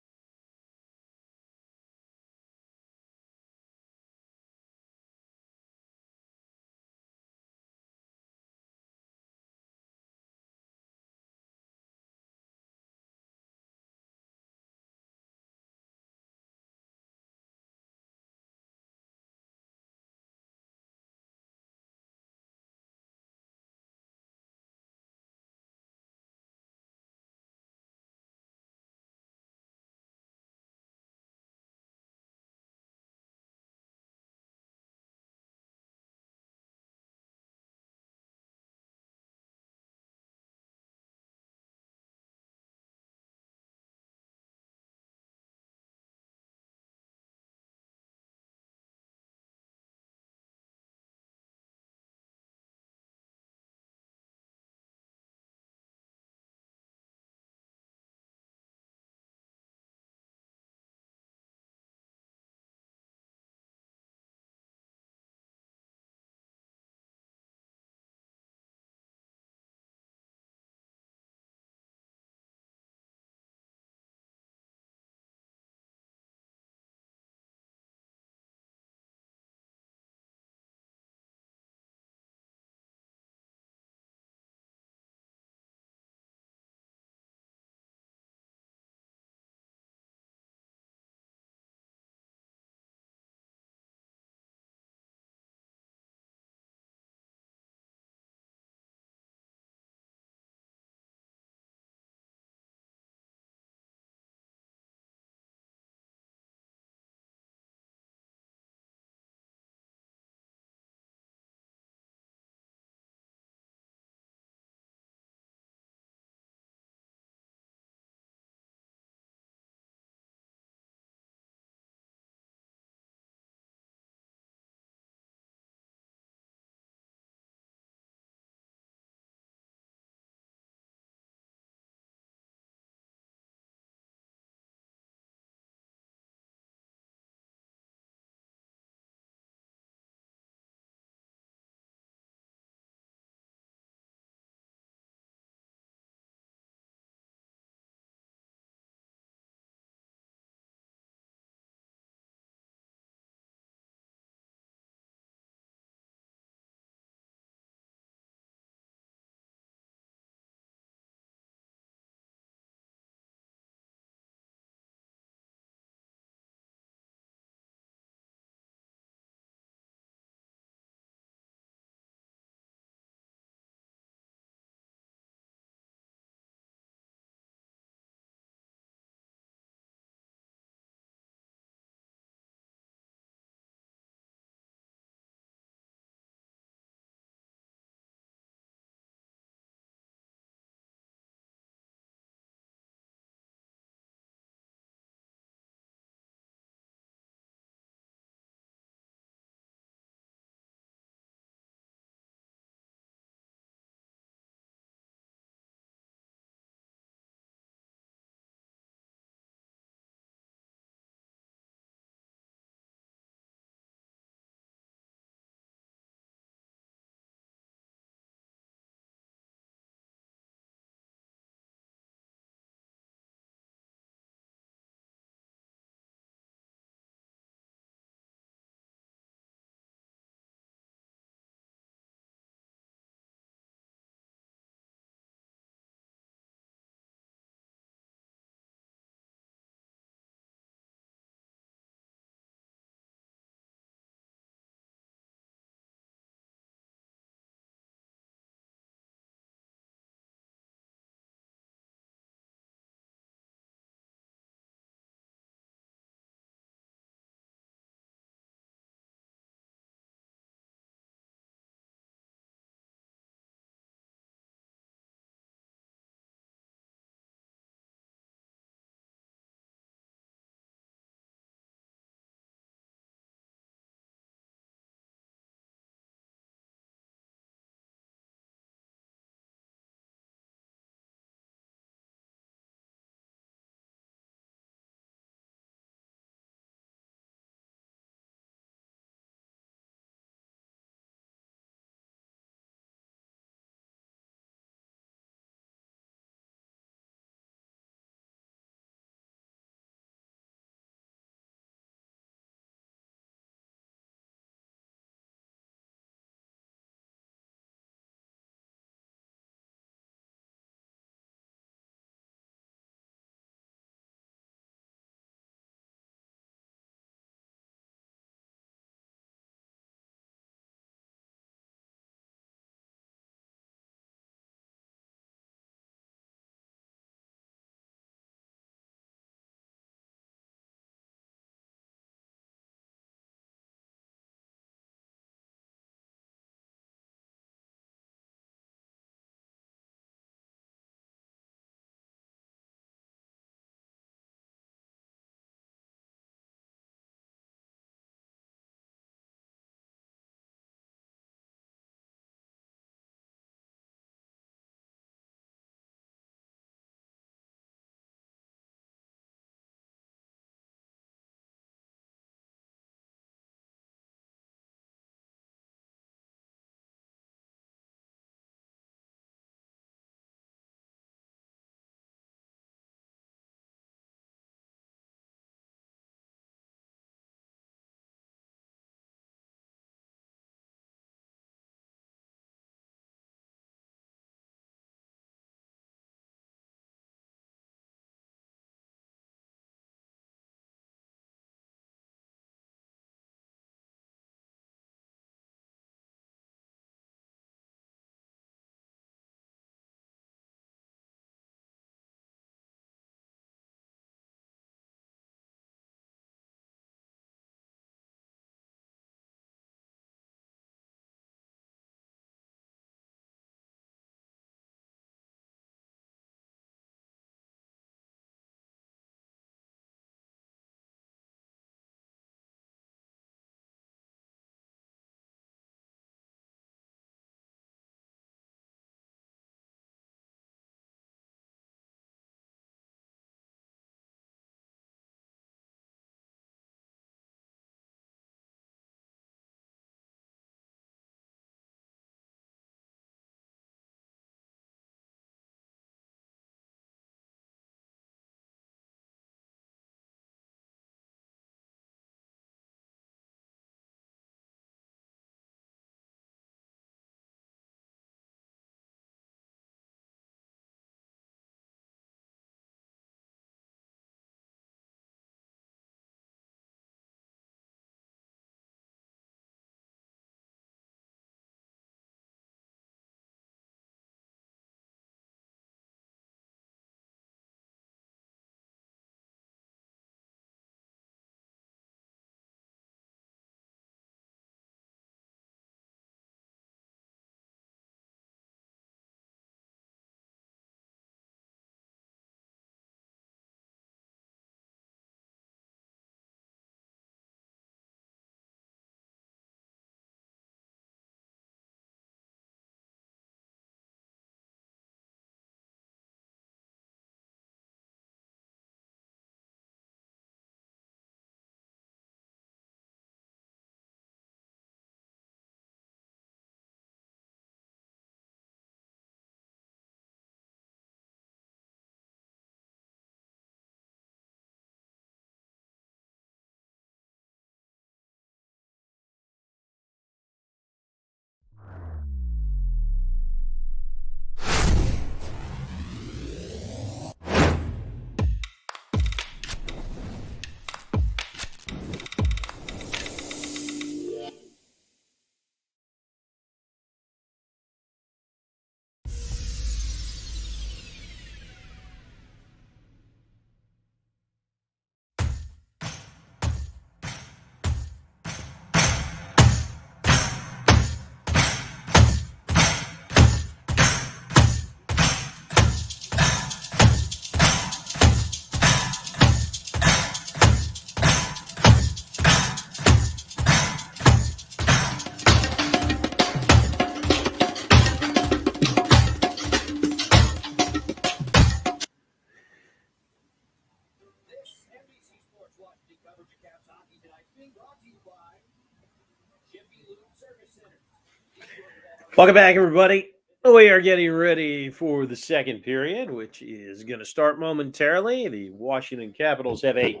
S2: Welcome back, everybody. We are getting ready for the second period, which is going to start momentarily. The Washington Capitals have a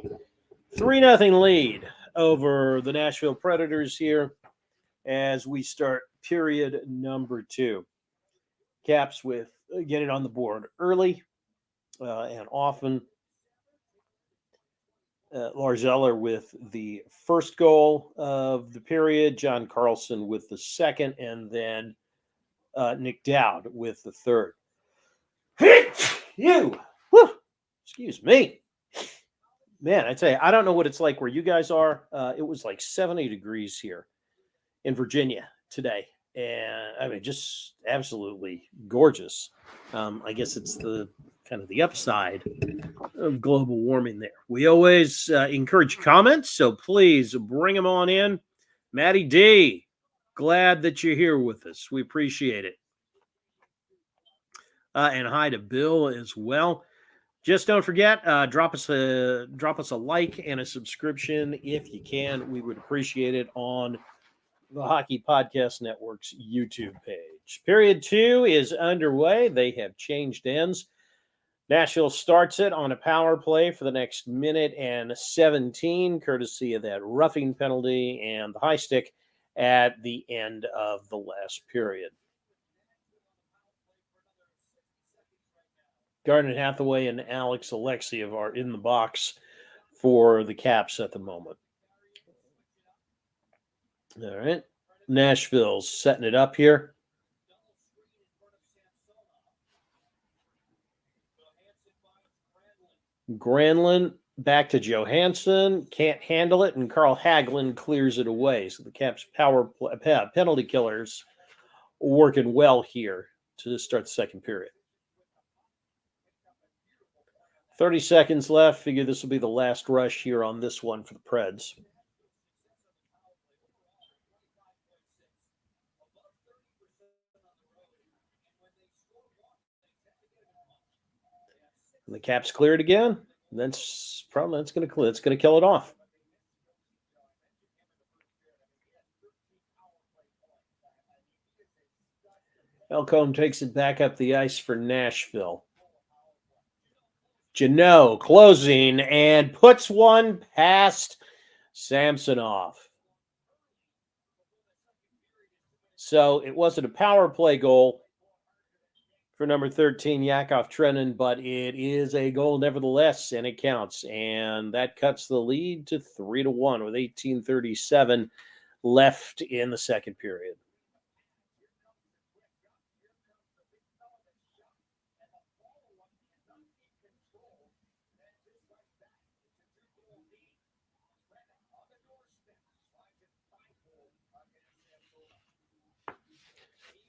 S2: 3-0 lead over the Nashville Predators here as we start period number 2. Caps with getting on the board early and often. Lars Eller with the first goal of the period, John Carlson with the second, and then Nick Dowd with the third. You, whew, excuse me, man. I tell you, I don't know what it's like where you guys are. It was like 70 degrees here in Virginia today, and I mean, just absolutely gorgeous. I guess it's the kind of the upside of global warming there. We always encourage comments, so please bring them on in. Maddie D, glad that you're here with us. We appreciate it. And hi to Bill as well. Just don't forget, drop us a like and a subscription if you can. We would appreciate it on the Hockey Podcast Network's YouTube page. Period 2 is underway. They have changed ends. Nashville starts it on a power play for the next minute and 17, courtesy of that roughing penalty and the high stick at the end of the last period. Garnet Hathaway and Alex Alexiev are in the box for the Caps at the moment. All right. Nashville's setting it up here. Granlund back to Johansson. Can't handle it, and Carl Hagelin clears it away. So the Caps penalty killers working well here to start the second period. 30 seconds left. Figure this will be the last rush here on this one for the Preds. And the Caps clear it again. That's going to kill it off. Elcombe takes it back up the ice for Nashville. Janot closing and puts one past Samsonov. So it wasn't a power play goal for number 13, Yakov Trenin, but it is a goal nevertheless, and it counts. And that cuts the lead to 3-1 with 18:37 left in the second period.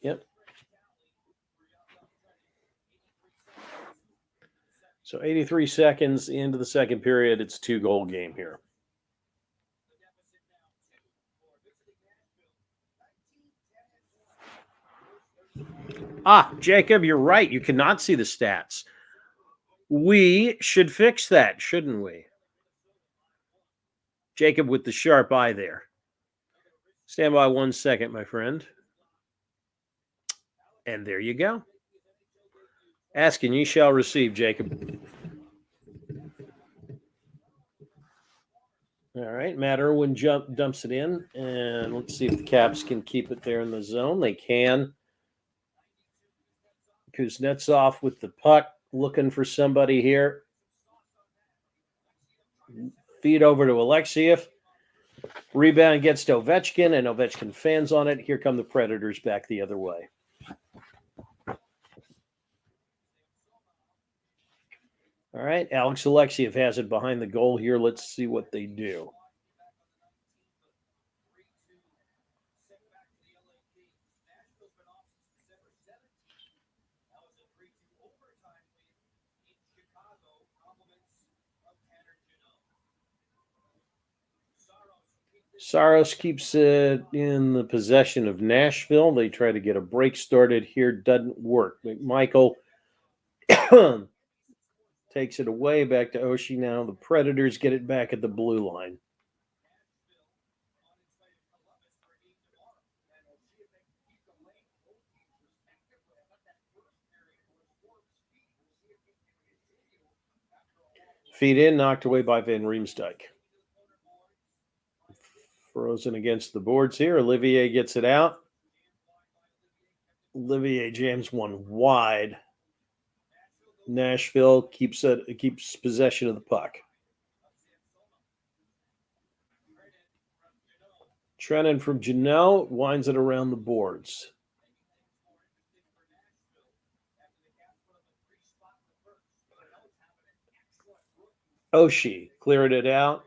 S2: Yep. So 83 seconds into the second period, it's 2-goal game here. Jacob, you're right. You cannot see the stats. We should fix that, shouldn't we? Jacob with the sharp eye there. Stand by 1 second, my friend. And there you go. Ask and ye shall receive, Jacob. All right, Matt Irwin dumps it in, and let's see if the Caps can keep it there in the zone. They can. Kuznetsov with the puck, looking for somebody here. Feed over to Alexiev. Rebound gets to Ovechkin, and Ovechkin fans on it. Here come the Predators back the other way. All right, Alex Alexiev has it behind the goal here. Let's see what they do. Saros keeps it in the possession of Nashville. They try to get a break started here. Doesn't work. McMichael takes it away back to Oshie now. The Predators get it back at the blue line. Feed in, knocked away by Van Riemsdyk. Frozen against the boards here. Olivier gets it out. Olivier jams one wide. Nashville keeps possession of the puck. Trennan from Janelle winds it around the boards. Oshie cleared it out.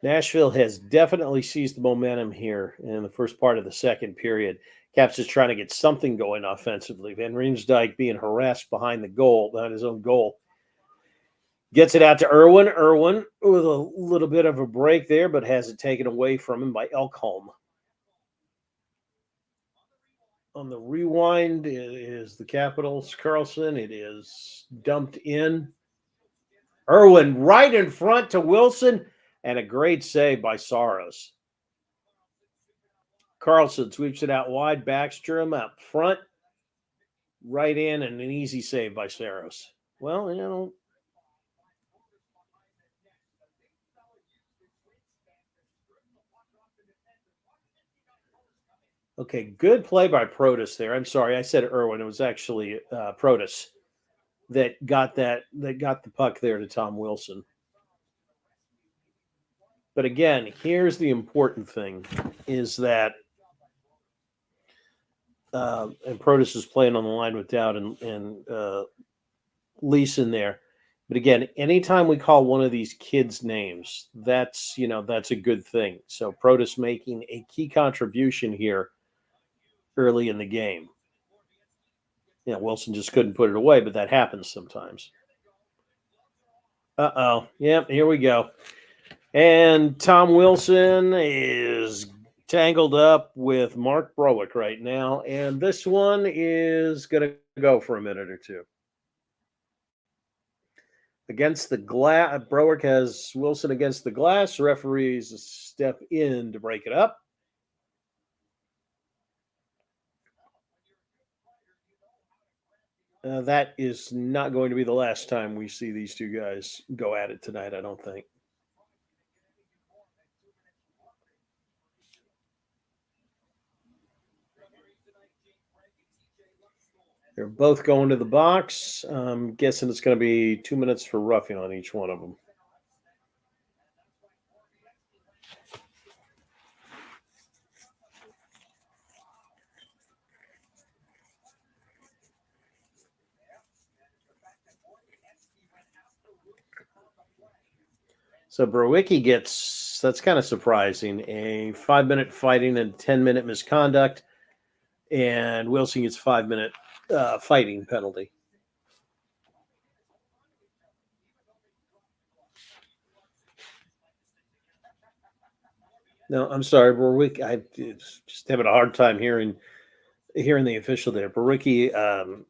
S2: Nashville has definitely seized the momentum here in the first part of the second period. Caps is trying to get something going offensively. Van Riemsdyk being harassed behind the goal, behind his own goal. Gets it out to Irwin. Irwin with a little bit of a break there, but has it taken away from him by Elkholm. On the rewind, it is the Capitals. Carlson. It is dumped in. Irwin right in front to Wilson, and a great save by Saros. Carlson sweeps it out wide. Backstrom up front. Right in, and an easy save by Saros. Well, you know. Okay, good play by Protas there. I'm sorry, I said Irwin. It was actually Protas that got the puck there to Tom Wilson. But again, here's the important thing: is that and Protas is playing on the line with Dowd and Leeson there. But again, anytime we call one of these kids' names, that's a good thing. So Protas making a key contribution here early in the game. Wilson just couldn't put it away, but that happens sometimes. Uh-oh. Yep, here we go. And Tom Wilson is tangled up with Mark Browick right now, and this one is going to go for a minute or two. Against the glass, Browick has Wilson against the glass. Referees step in to break it up. That is not going to be the last time we see these two guys go at it tonight, I don't think. They're both going to the box. I'm guessing it's going to be 2 minutes for roughing on each one of them. So Browicki gets, that's kind of surprising, a 5-minute fighting and 10-minute misconduct, and Wilson gets 5-minute fighting penalty. No, I'm sorry, Browicki. I just having a hard time hearing the official there. Browicki,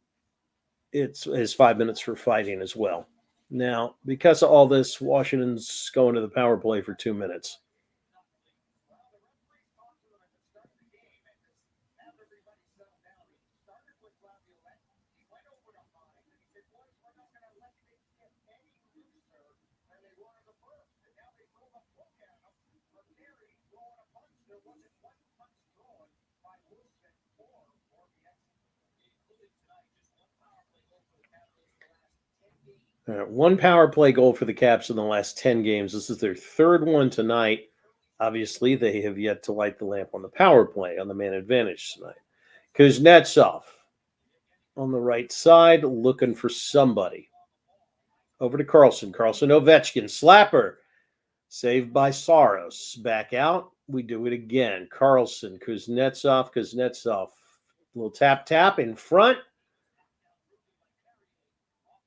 S2: it's 5 minutes for fighting as well. Now, because of all this, Washington's going to the power play for 2 minutes. One power play goal for the Caps in the last 10 games. This is their third one tonight. Obviously, they have yet to light the lamp on the power play on the man advantage tonight. Kuznetsov on the right side looking for somebody. Over to Carlson. Carlson, Ovechkin. Slapper. Saved by Saros. Back out. We do it again. Carlson. Kuznetsov. Kuznetsov. Little tap in front.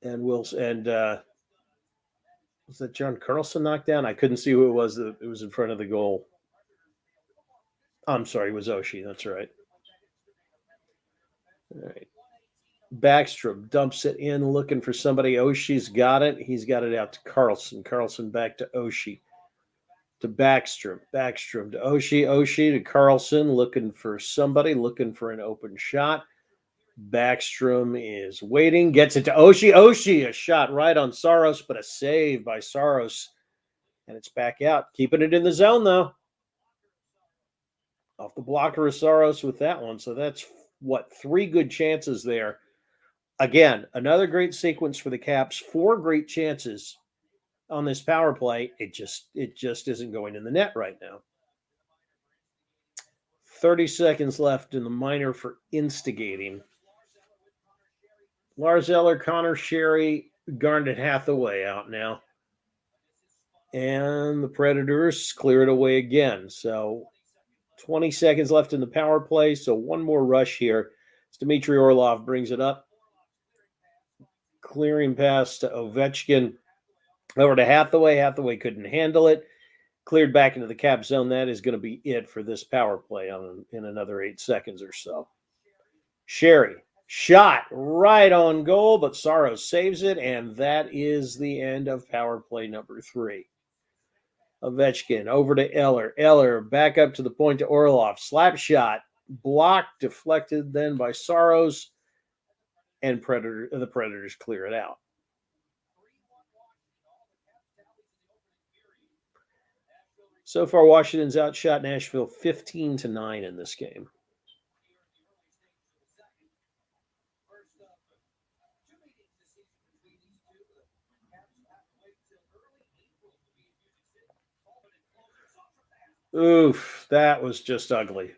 S2: And Wilson, was that John Carlson knocked down? I couldn't see who it was. It was in front of the goal. I'm sorry, it was Oshie. That's right. All right. Backstrom dumps it in, looking for somebody. Oshie's got it. He's got it out to Carlson. Carlson back to Oshie. to Backstrom. Backstrom to Oshie. Oshie to Carlson, looking for somebody, looking for an open shot. Backstrom is waiting, gets it to Oshie. Oshie, a shot right on Saros, but a save by Saros. And it's back out. Keeping it in the zone, though. Off the blocker of Saros with that one. So that's, what, 3 good chances there. Again, another great sequence for the Caps. 4 great chances on this power play. It just isn't going in the net right now. 30 seconds left in the minor for instigating. Lars Eller, Connor Sherry, Garnet Hathaway out now. And the Predators clear it away again. So 20 seconds left in the power play. So one more rush here. As Dmitry Orlov brings it up. Clearing pass to Ovechkin. Over to Hathaway. Hathaway couldn't handle it. Cleared back into the Cap zone. That is going to be it for this power play in another 8 seconds or so. Sherry. Shot right on goal, but Saros saves it, and that is the end of power play number 3. Ovechkin over to Eller. Eller back up to the point to Orlov. Slap shot. Blocked, deflected then by Saros, and the Predators clear it out. So far, Washington's outshot Nashville 15-9 in this game. Oof, that was just ugly.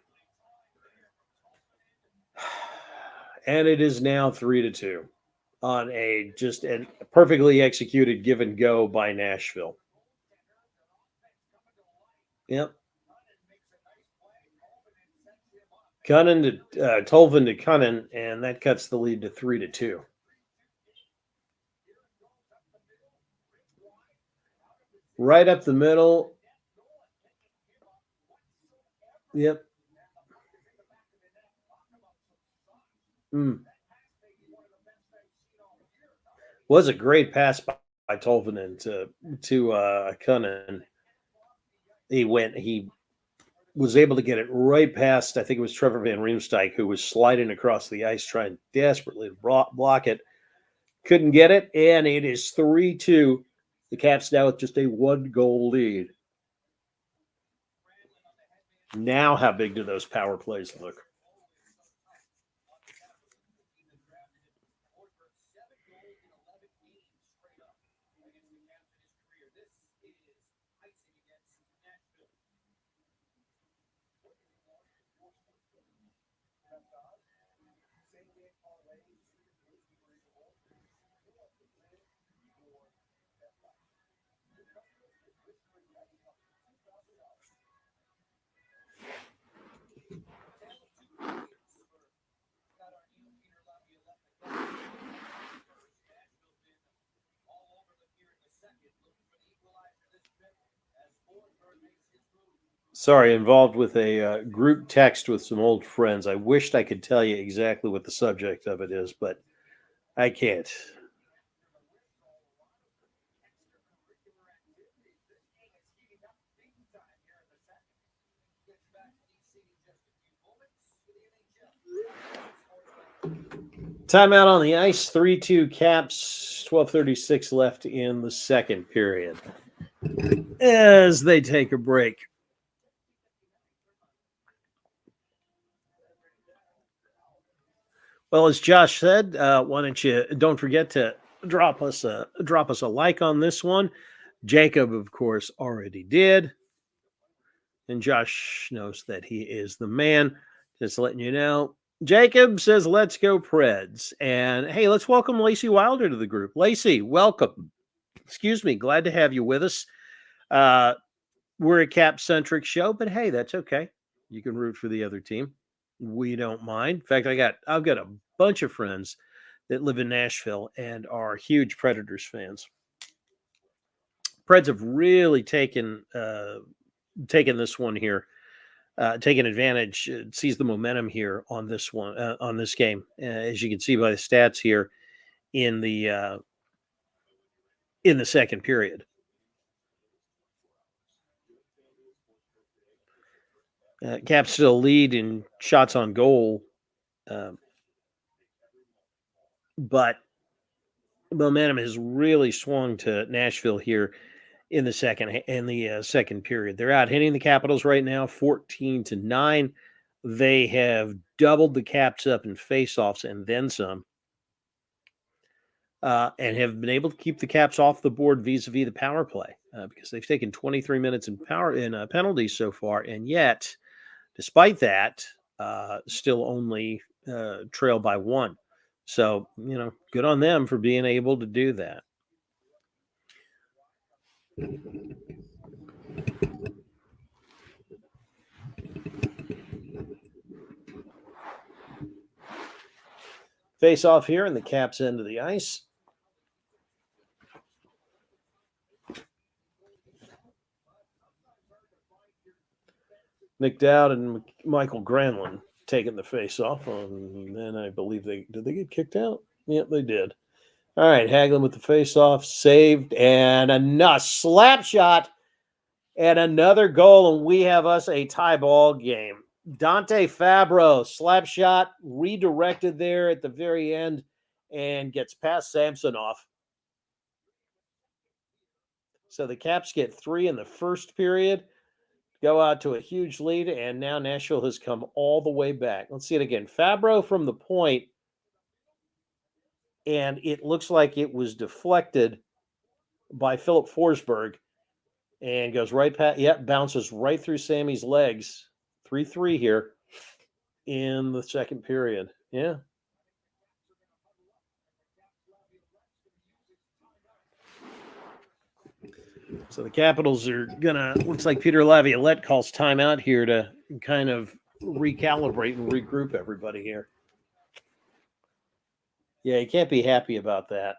S2: And it is now 3-2 on a perfectly executed give and go by Nashville. Yep. Cunnin to Tolvin to Cunnin, and that cuts the lead to 3-2. Right up the middle. Yep. Was a great pass by Tolvanen to Cunnin. He was able to get it right past, I think it was Trevor Van Riemsdyk, who was sliding across the ice trying desperately to block it. Couldn't get it, and it is 3-2. The Caps now with just a 1-goal lead. Now how big do those power plays look? Sorry, involved with a group text with some old friends. I wished I could tell you exactly what the subject of it is, but I can't. Timeout on the ice, 3-2 Caps, 12:36 left in the second period. As they take a break. Well, as Josh said, why don't forget to drop us a like on this one. Jacob, of course, already did. And Josh knows that he is the man. Just letting you know. Jacob says, let's go Preds. And hey, let's welcome Lacey Wilder to the group. Lacey, welcome. Excuse me. Glad to have you with us. We're a Cap-centric show, but hey, that's okay. You can root for the other team. We don't mind. In fact, I've got a bunch of friends that live in Nashville and are huge Predators fans. Preds have really taken this one here, taken advantage, seized the momentum here on this one, on this game, as you can see by the stats here in the second period. Caps still lead in shots on goal, but momentum has really swung to Nashville here in the second period. They're out hitting the Capitals right now, 14-9. They have doubled the Caps up in faceoffs and then some, and have been able to keep the Caps off the board vis-a-vis the power play because they've taken 23 minutes in penalties so far, and yet, despite that, still only trail by one. So, good on them for being able to do that. Face off here in the Caps end of the ice. Nick Dowd and Michael Granlund taking the face off. And then I believe did they get kicked out? Yep, they did. All right, Hagelin with the face off, saved, and a slap shot, and another goal, and we have us a tie ball game. Dante Fabro, slap shot, redirected there at the very end, and gets past Samsonov. So the Caps get 3 in the first period, go out to a huge lead, and now Nashville has come all the way back. Let's see it again. Fabro from the point, and it looks like it was deflected by Philip Forsberg and goes right past, bounces right through Sammy's legs. 3-3 here in the second period. Yeah. So the Capitals are looks like Peter Laviolette calls timeout here to kind of recalibrate and regroup everybody here. Yeah, you can't be happy about that.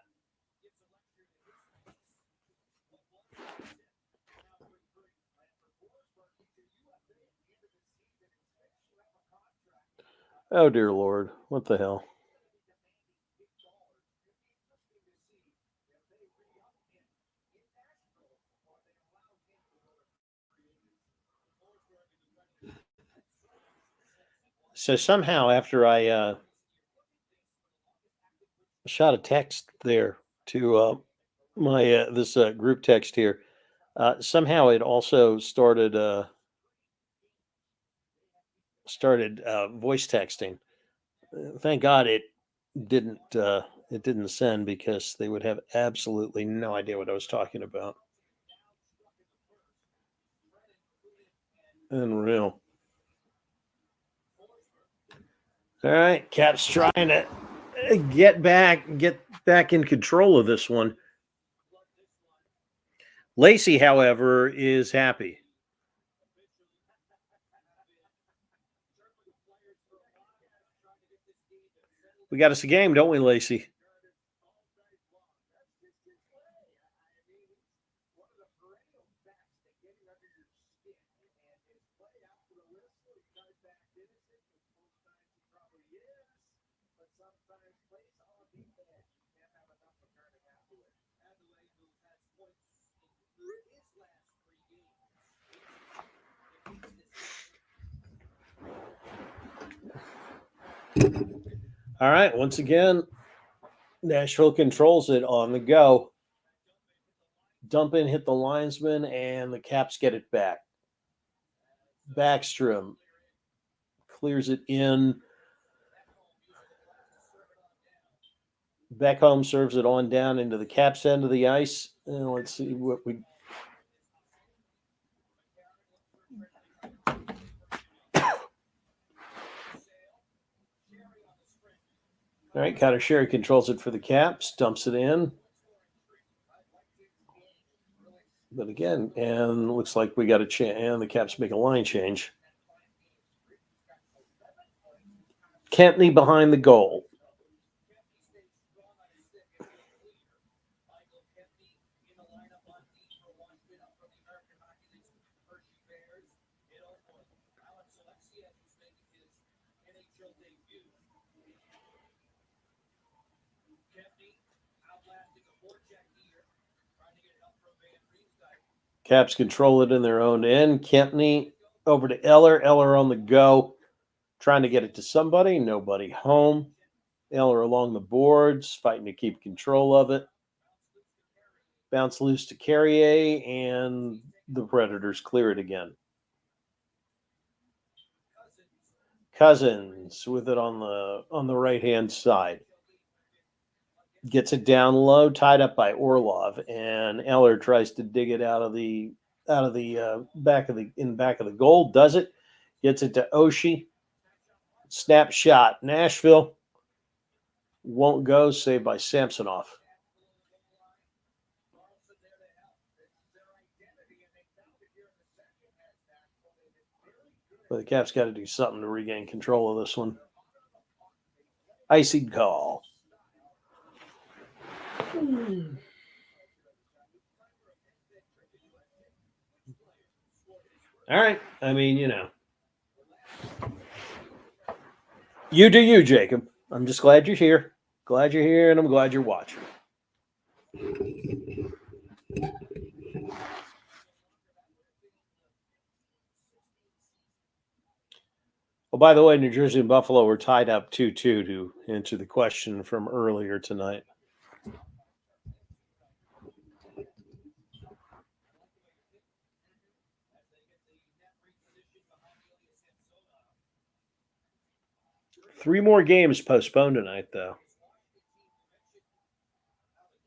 S2: Oh, dear Lord. What the hell? So somehow after I shot a text there to my this group text here, somehow it also started voice texting. Thank God it didn't send, because they would have absolutely no idea what I was talking about. Unreal. All right, Caps trying to get back in control of this one. Lacey, however, is happy. We got us a game, don't we, Lacey? All right, once again, Nashville controls it on the go. Dump in, hit the linesman, and the Caps get it back. Backstrom clears it in. Beckholm serves it on down into the Caps end of the ice. And let's see what we. All right, Connor Sherry controls it for the Caps, dumps it in. But again, and looks like we got a chance, and the Caps make a line change. Kempney behind the goal. Caps control it in their own end. Kempney Over to Eller. Eller on the go. Trying to get it to somebody. Nobody home. Eller along the boards. Fighting to keep control of it. Bounce loose to Carrier. And the Predators clear it again. Cousins with it on the right-hand side. Gets it down low, tied up by Orlov, and Eller tries to dig it out of the back of the goal. Does it? Gets it to Oshie. Snapshot. Nashville won't go. Saved by Samsonov. But the Caps got to do something to regain control of this one. Icy call. All right. I mean, you do you, Jacob. I'm just glad you're here. Glad you're here, and I'm glad you're watching. Well, by the way, New Jersey and Buffalo were tied up 2-2 to answer the question from earlier tonight. Three more games postponed tonight, though.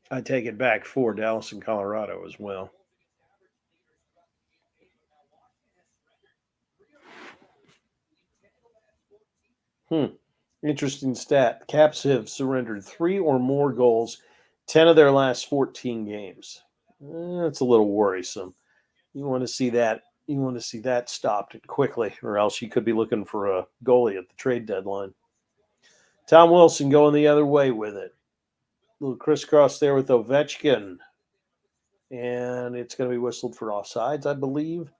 S2: I take it back, 4, Dallas and Colorado as well. Interesting stat. Caps have surrendered 3 or more goals 10 of their last 14 games. That's a little worrisome. You want to see that. You want to see that stopped quickly, or else you could be looking for a goalie at the trade deadline. Tom Wilson going the other way with it. A little crisscross there with Ovechkin. And it's going to be whistled for offsides, I believe.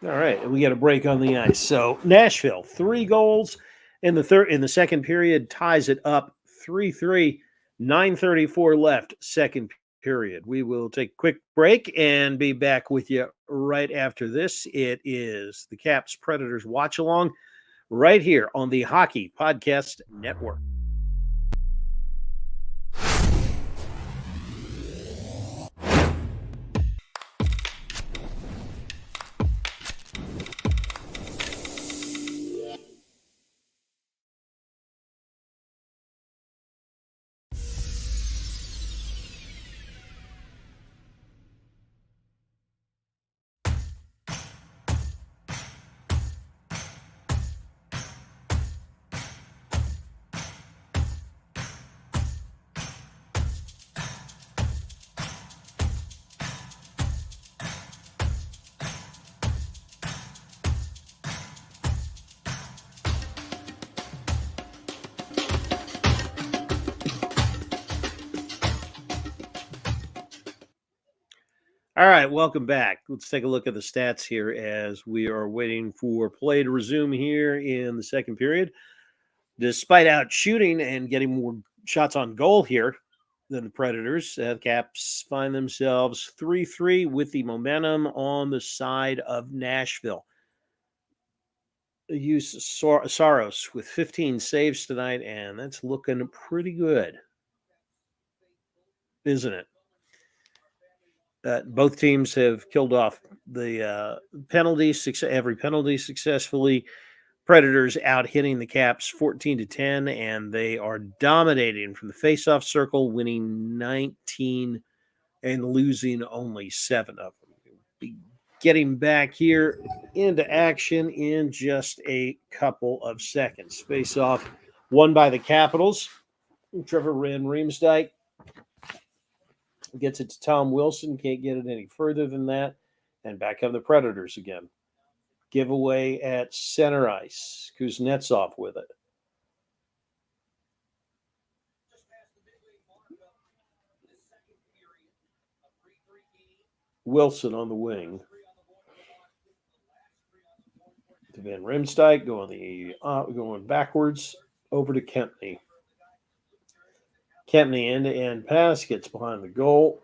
S2: All right, and we got a break on the ice. So Nashville, 3 goals in the second period, ties it up 3-3, 9:34 left, second period. We will take a quick break and be back with you right after this. It is the Caps Predators Watchalong right here on the Hockey Podcast Network. All right, welcome back. Let's take a look at the stats here as we are waiting for play to resume here in the second period. Despite out shooting and getting more shots on goal here than the Predators, Caps find themselves 3-3 with the momentum on the side of Nashville. Use Saros with 15 saves tonight, and that's looking pretty good, isn't it? Both teams have killed off the penalties, every penalty successfully. Predators out hitting the Caps 14-10, and they are dominating from the faceoff circle, winning 19 and losing only 7 of them. We'll be getting back here into action in just a couple of seconds. Faceoff won by the Capitals. Trevor Van Riemsdyk gets it to Tom Wilson. Can't get it any further than that. And back come the Predators again. Giveaway at center ice. Kuznetsov with it. Wilson on the wing. To Van Riemsdyk going backwards over to Kempney. Kempney end-to-end pass, gets behind the goal.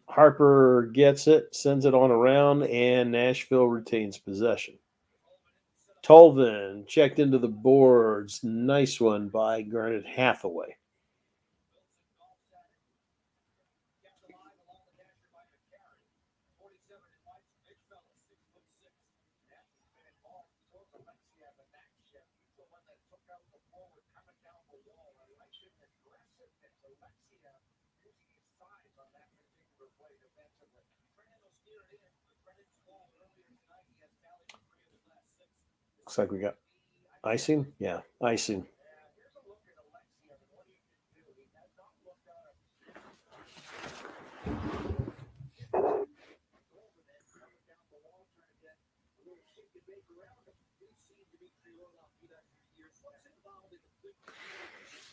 S2: Harper gets it, sends it on around, and Nashville retains possession. Tolvin checked into the boards. Nice one by Garnet Hathaway. Looks like we got icing. Yeah, icing.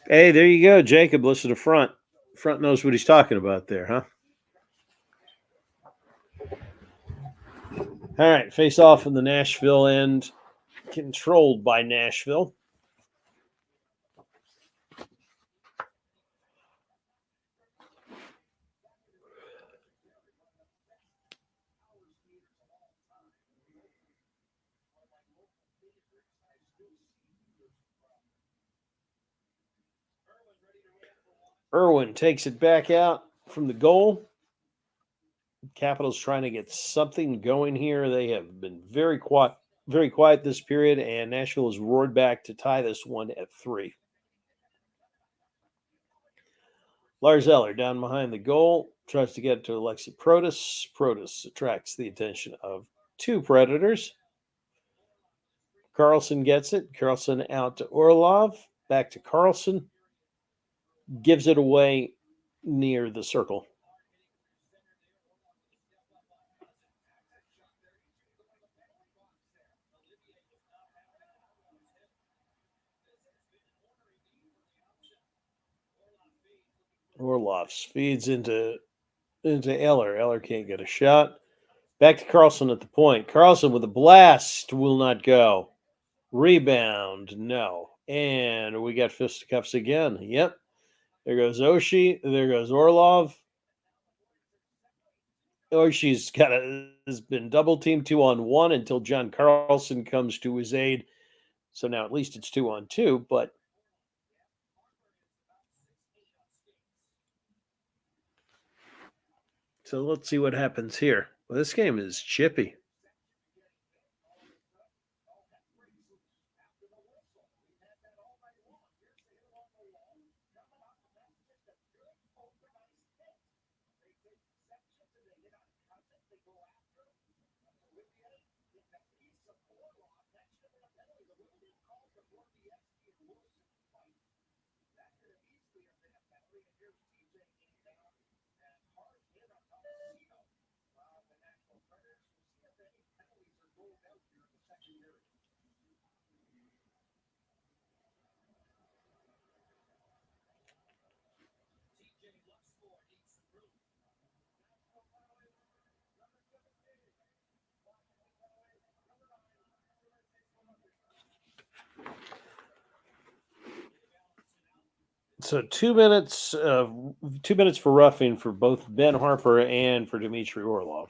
S2: Hey, there you go, Jacob. Listen to front. Front knows what he's talking about there, huh? All right, face off in the Nashville end, controlled by Nashville. Irwin takes it back out from the goal. Capitals trying to get something going here. They have been very quiet this period, and Nashville has roared back to tie this one at 3. Lars Eller down behind the goal, tries to get it to Alexi Protas. Protas attracts the attention of 2 Predators. Carlson gets it. Carlson out to Orlov. Back to Carlson. Gives it away near the circle. Orlov feeds into Eller. Eller can't get a shot. Back to Carlson at the point. Carlson with a blast will not go. Rebound, no. And we got fisticuffs again. Yep. There goes Oshie. There goes Orlov. Oshie's has been double teamed 2-on-1 until John Carlson comes to his aid. So now at least it's 2-on-2, but so let's see what happens here. Well, this game is chippy. So 2 minutes, 2 minutes for roughing for both Ben Harper and for Dmitry Orlov.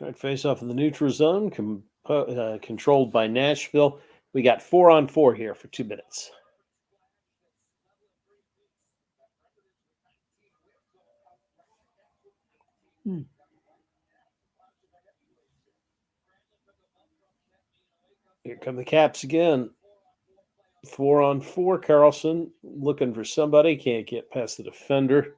S2: All right, face off in the neutral zone, controlled by Nashville. We got 4-on-4 here for 2 minutes. Here come the Caps again. 4-on-4, Carlson looking for somebody. Can't get past the defender.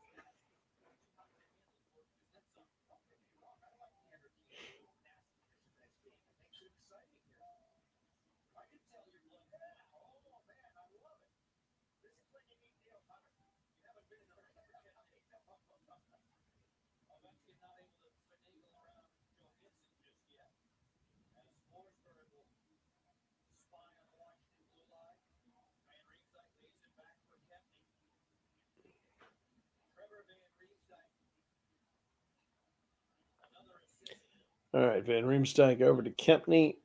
S2: All right, Van Riemsdyk over to Kempney.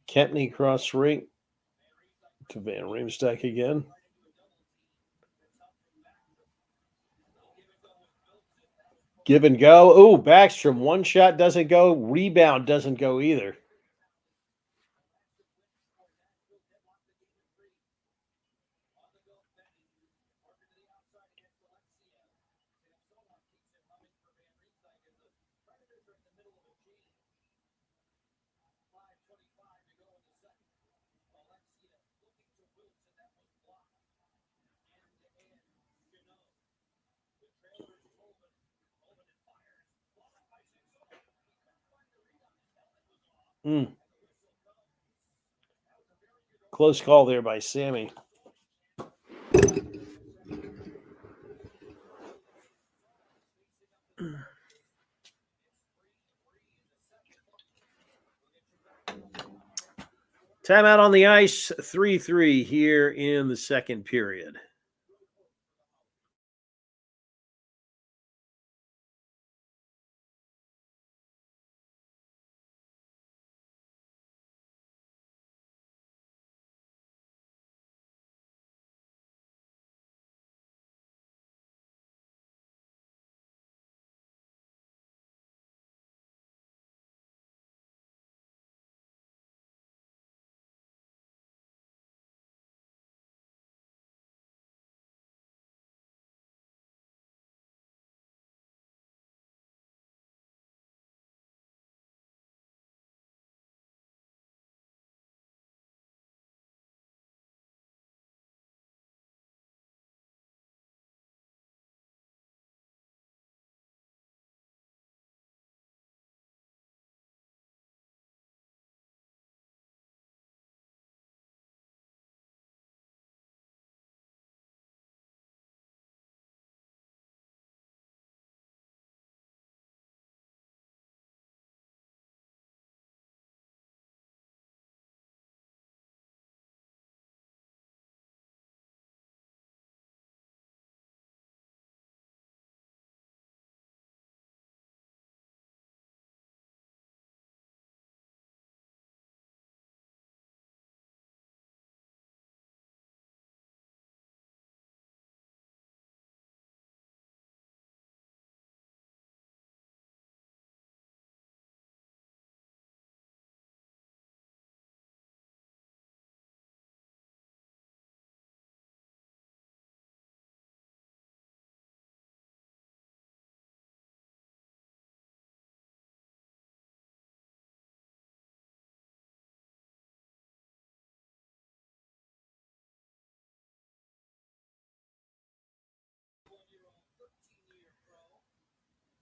S2: Kempney cross rink to Van Riemsdyk again. Give and go. Oh, Backstrom. One shot doesn't go. Rebound doesn't go either. Close call there by Sammy. Timeout on the ice, 3-3 here in the second period.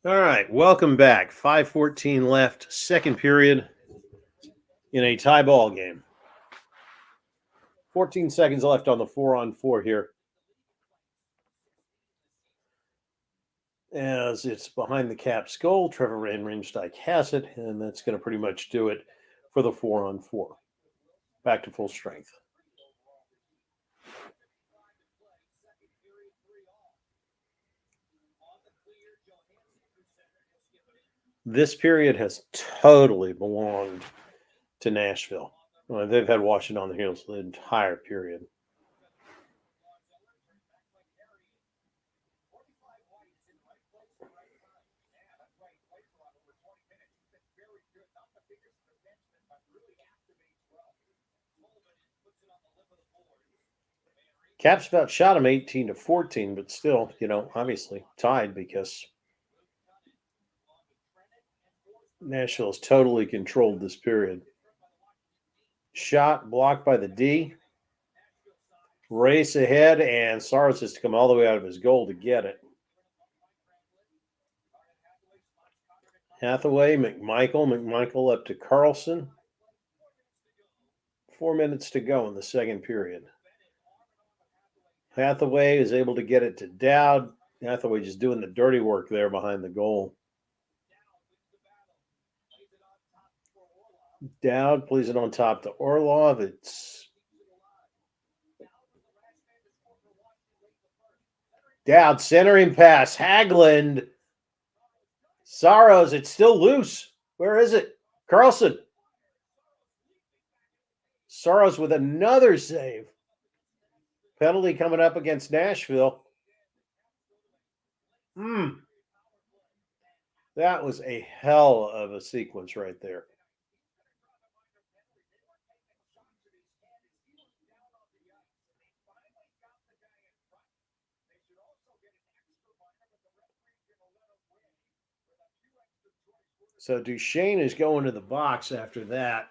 S2: All right, welcome back. 5:14 left, second period in a tie ball game. 14 seconds left on the 4-on-4 here. As it's behind the Caps goal, Trevor Van Riemsdyk has it, and that's going to pretty much do it for the 4-on-4. Back to full strength. This period has totally belonged to Nashville. Well, they've had Washington on the heels the entire period. Caps about shot him 18-14, but still, obviously tied because Nashville has totally controlled this period. Shot blocked by the D. Race ahead, and Saros has to come all the way out of his goal to get it. Hathaway, McMichael up to Carlson. 4 minutes to go in the second period. Hathaway is able to get it to Dowd. Hathaway just doing the dirty work there behind the goal. Dowd plays it on top to Orlov. It's Dowd centering pass. Haglund. Saros, it's still loose. Where is it? Carlson. Saros with another save. Penalty coming up against Nashville. That was a hell of a sequence right there. So Duchesne is going to the box after that.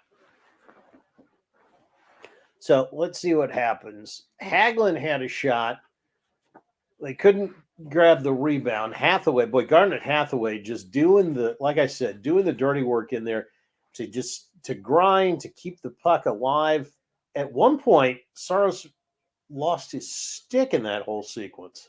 S2: So let's see what happens. Haglund had a shot. They couldn't grab the rebound. Hathaway, Garnet Hathaway just doing the, like I said, doing the dirty work in there to grind, to keep the puck alive. At one point, Saros lost his stick in that whole sequence.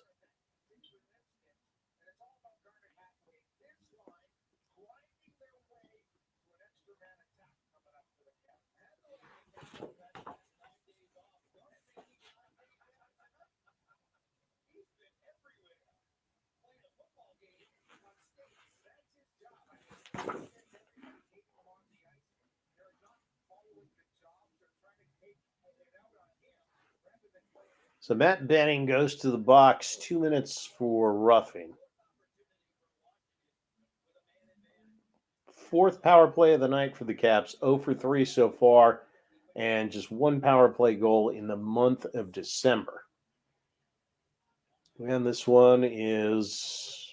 S2: So Matt Benning goes to the box, 2 minutes for roughing. Fourth power play of the night for the Caps, 0 for 3 so far, and just one power play goal in the month of December. And this one is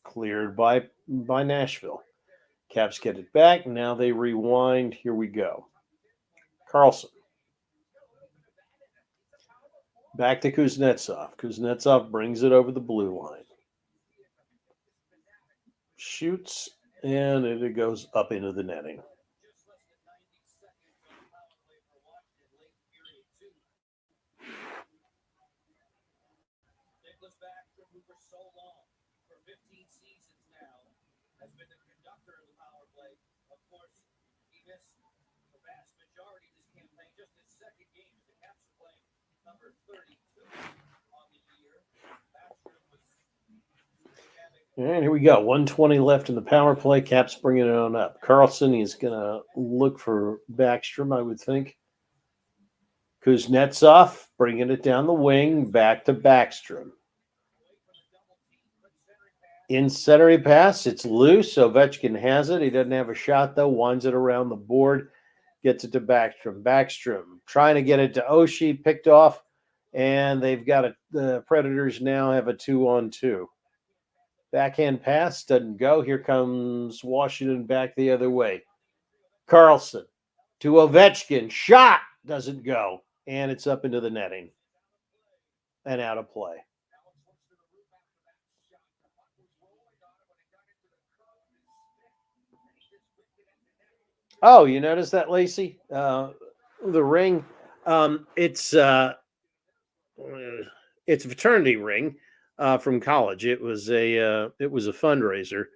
S2: cleared by Nashville. Caps get it back. Now they rewind. Here we go. Carlson. Back to Kuznetsov. Kuznetsov brings it over the blue line. Shoots, and it goes up into the netting. And here we go. 1:20 left in the power play. Caps bringing it on up. Carlson is going to look for Backstrom, I would think. Kuznetsov bringing it down the wing. Back to Backstrom. In centering pass. It's loose. Ovechkin has it. He doesn't have a shot, though. Winds it around the board. Gets it to Backstrom. Backstrom trying to get it to Oshie. Picked off. And they've got the Predators now have a 2-on-2. Backhand pass doesn't go. Here comes Washington back the other way. Carlson to Ovechkin. Shot doesn't go. And it's up into the netting. And out of play. Oh, you notice that, Lacey? The ring. It's a fraternity ring. From college. It was a fundraiser,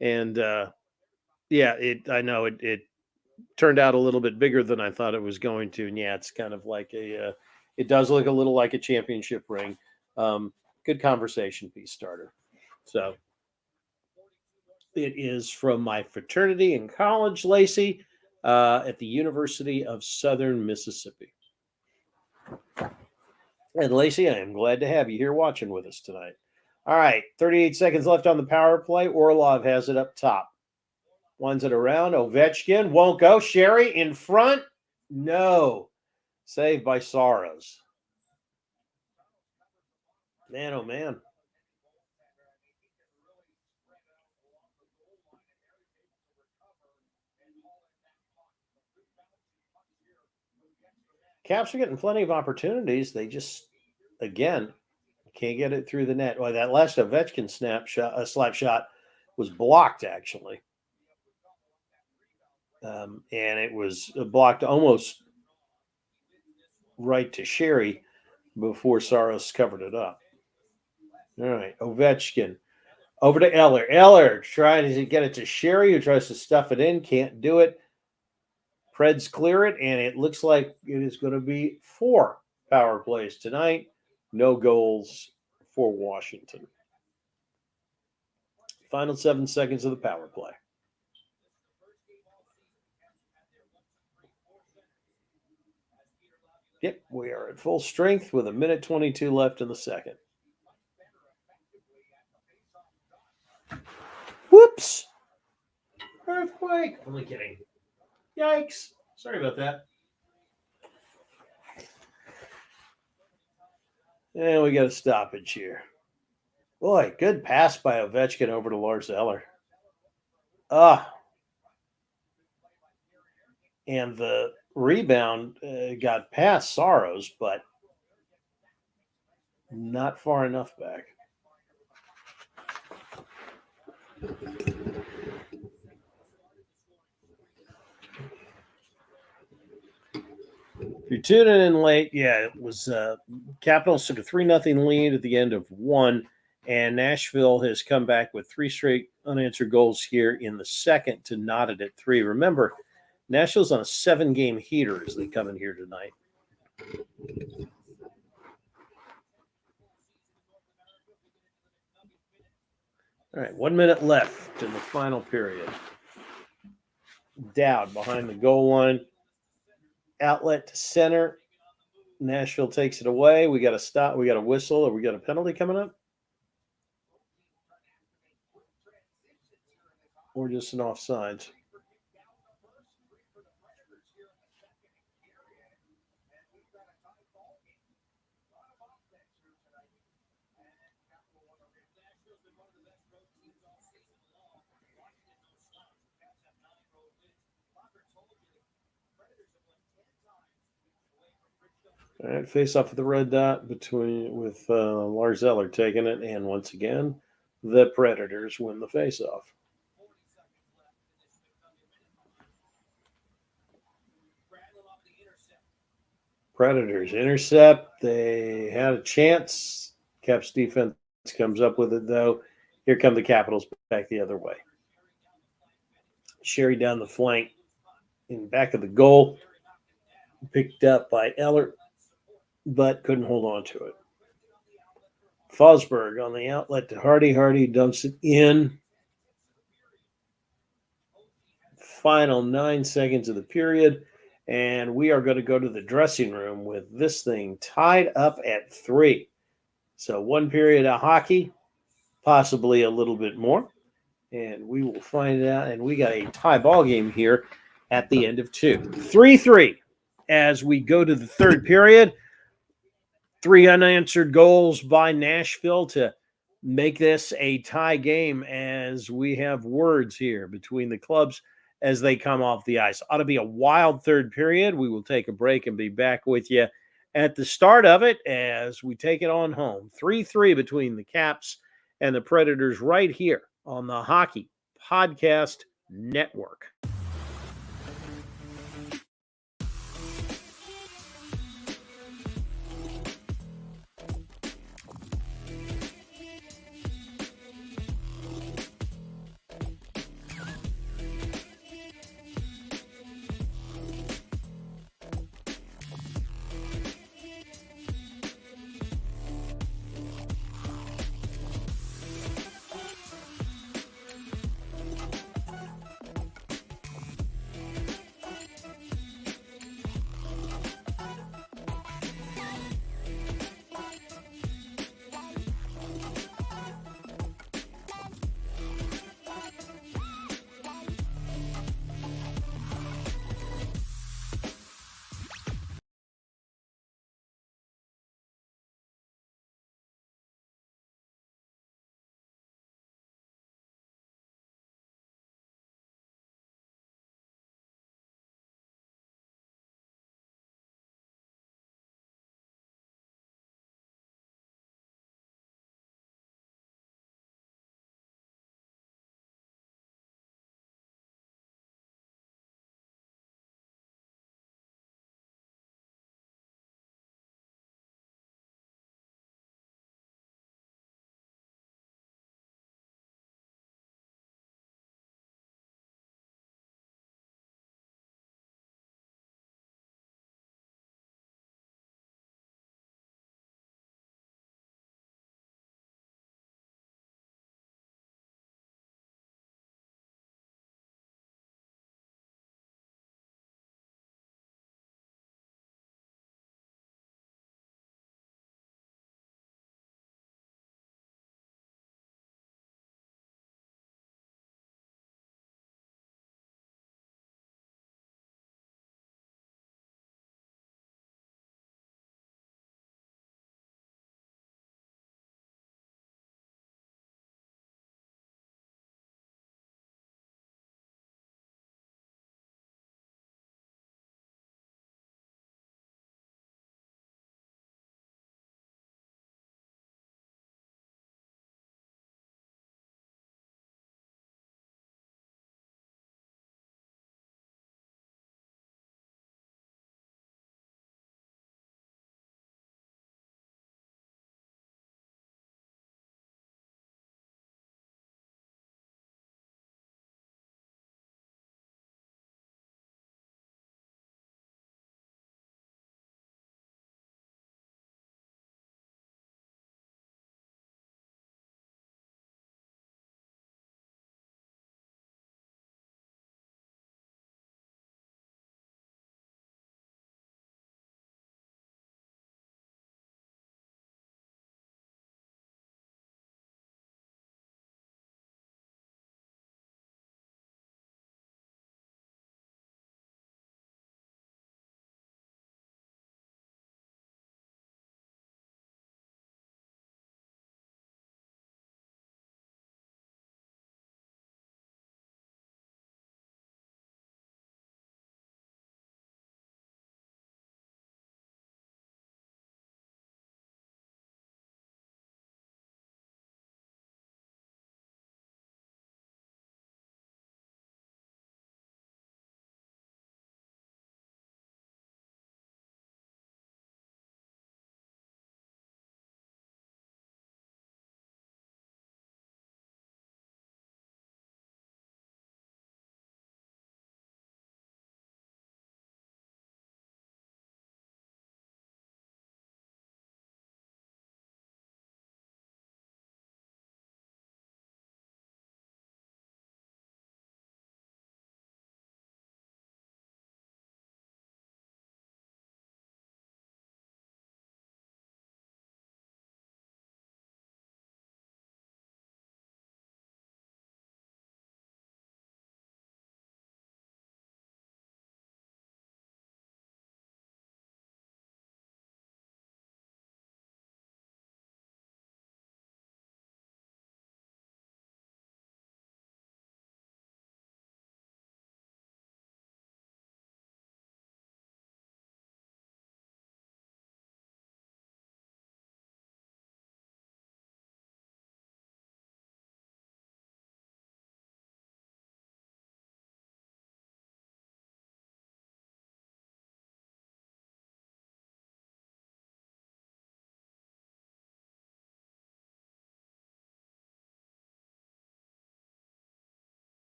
S2: and I know it turned out a little bit bigger than I thought it was going to. And yeah, it's kind of like it does look a little like a championship ring. Good conversation piece starter. So it is from my fraternity in college, Lacey, at the University of Southern Mississippi. And Lacey, I am glad to have you here watching with us tonight. All right, 38 seconds left on the power play. Orlov has it up top. Winds it around. Ovechkin won't go. Sherry in front. No. Saved by Saros. Man, oh man. Caps are getting plenty of opportunities. They just again, can't get it through the net. Well, that last Ovechkin slap shot was blocked, actually. And it was blocked almost right to Sherry before Saros covered it up. All right, Ovechkin. Over to Eller. Eller trying to get it to Sherry, who tries to stuff it in. Can't do it. Preds clear it, and it looks like it is going to be 4 power plays tonight. No goals for Washington. Final 7 seconds of the power play. Yep, we are at full strength with 1:22 left in the second. Whoops! Earthquake! Only kidding. Yikes! Sorry about that. And we got a stoppage here. Boy, good pass by Ovechkin over to Lars Eller. And the rebound got past Saros, but not far enough back. If you're tuning in late, yeah, it was Capitals took a 3-0 lead at the end of 1, and Nashville has come back with 3 straight unanswered goals here in the second to knot it at 3. Remember, Nashville's on a 7-game heater as they come in here tonight. All right, 1 minute left in the final period. Dowd behind the goal line. Outlet to center. Nashville takes it away. We got a stop. We got a whistle, or we got a penalty coming up? Or just an offsides? All right, face off with the red dot with Lars Eller taking it, and once again, the Predators win the face-off. Predators intercept. They had a chance. Caps defense comes up with it, though. Here come the Capitals back the other way. Sherry down the flank in back of the goal. Picked up by Eller, but couldn't hold on to it. Fosberg on the outlet to Hardy. Hardy dumps it in. Final 9 seconds of the period, and we are going to go to the dressing room with this thing tied up at 3. So 1 period of hockey, possibly a little bit more, and we will find out. And we got a tie ball game here at the end of 2. 3-3 as we go to the third period. 3 unanswered goals by Nashville to make this a tie game, as we have words here between the clubs as they come off the ice. Ought to be a wild third period. We will take a break and be back with you at the start of it as we take it on home. 3-3 between the Caps and the Predators right here on the Hockey Podcast Network.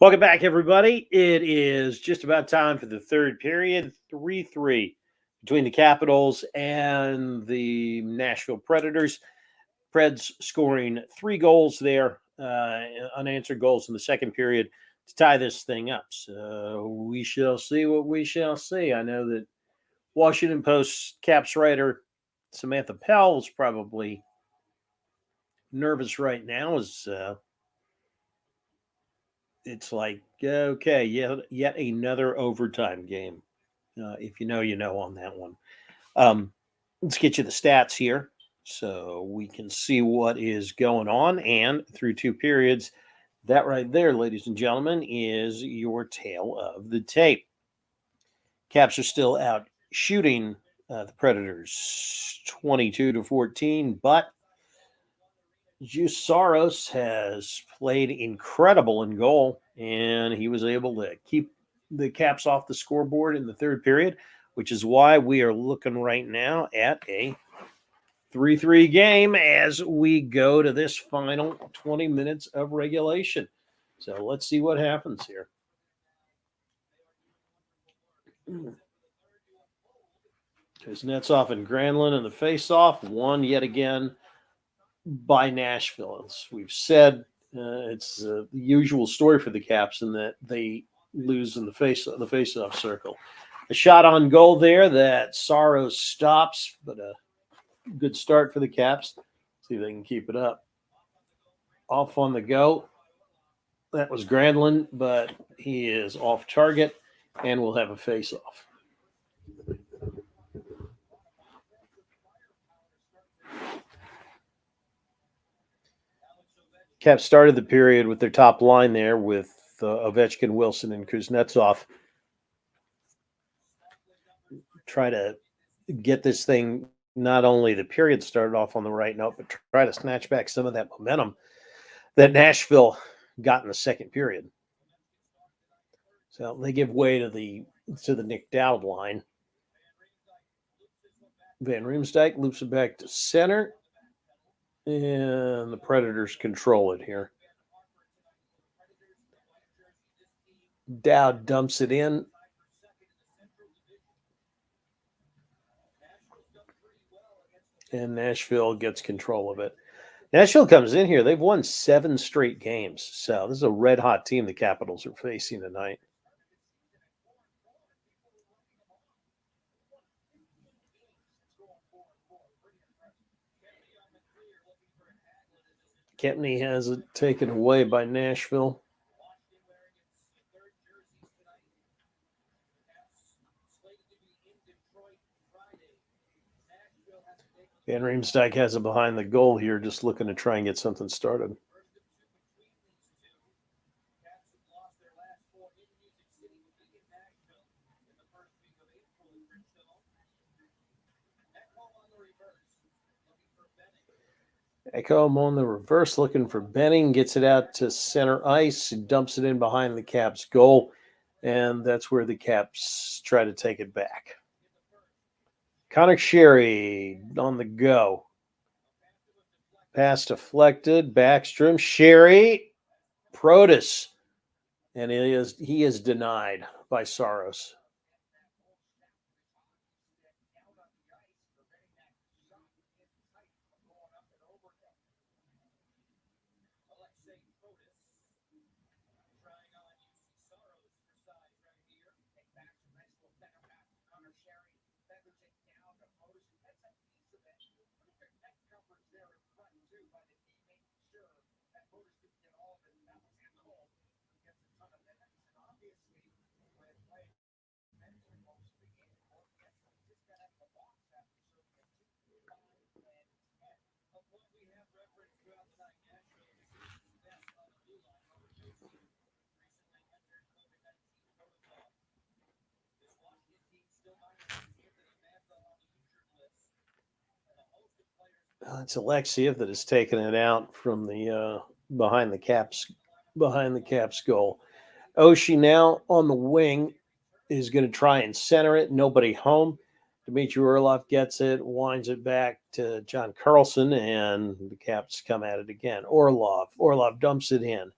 S2: Welcome back, everybody. It is just about time for the third period. 3-3 between the Capitals and the Nashville Predators. Preds scoring 3 goals there, unanswered goals in the second period to tie this thing up. So we shall see what we shall see. I know that Washington Post Caps writer Samantha Pell is probably nervous right now as it's like, okay, yet another overtime game. If you know on that one. Let's get you the stats here so we can see what is going on. And through 2 periods, that right there, ladies and gentlemen, is your tail of the tape. Caps are still out shooting the Predators 22-14, but Juuse Saros has played incredible in goal, and he was able to keep the Caps off the scoreboard in the third period, which is why we are looking right now at a 3-3 game as we go to this final 20 minutes of regulation. So let's see what happens here. Kuznetsov and Granlund in the face-off, won yet again by Nashville. As we've said, it's the usual story for the Caps in that they lose in the face-off circle. A shot on goal there that Saros stops, but a good start for the Caps. See if they can keep it up. Off on the go. That was Granlund, but he is off target and will have a face-off. Caps started the period with their top line there with Ovechkin, Wilson, and Kuznetsov. Try to get this thing, not only the period started off on the right note, but try to snatch back some of that momentum that Nashville got in the second period. So they give way to the Nick Dowd line. Van Riemsdyk loops it back to center. And the Predators control it here. Dowd dumps it in. And Nashville gets control of it. Nashville comes in here. They've won 7 straight games. So this is a red-hot team the Capitals are facing tonight. Kempny has it taken away by Nashville. Van Riemsdyk has it behind the goal here, just looking to try and get something started. Ekholm on the reverse, looking for Benning, gets it out to center ice, dumps it in behind the Caps goal, and that's where the Caps try to take it back. Connor Sherry on the go. Pass deflected, Backstrom, Sherry, Protas, and he is denied by Saros. It's Alexiev that has taken it out from the behind the caps goal. Oshie now on the wing is going to try and center it. Nobody home. Dmitry Orlov gets it, winds it back to John Carlson, and the Caps come at it again. Orlov dumps it in.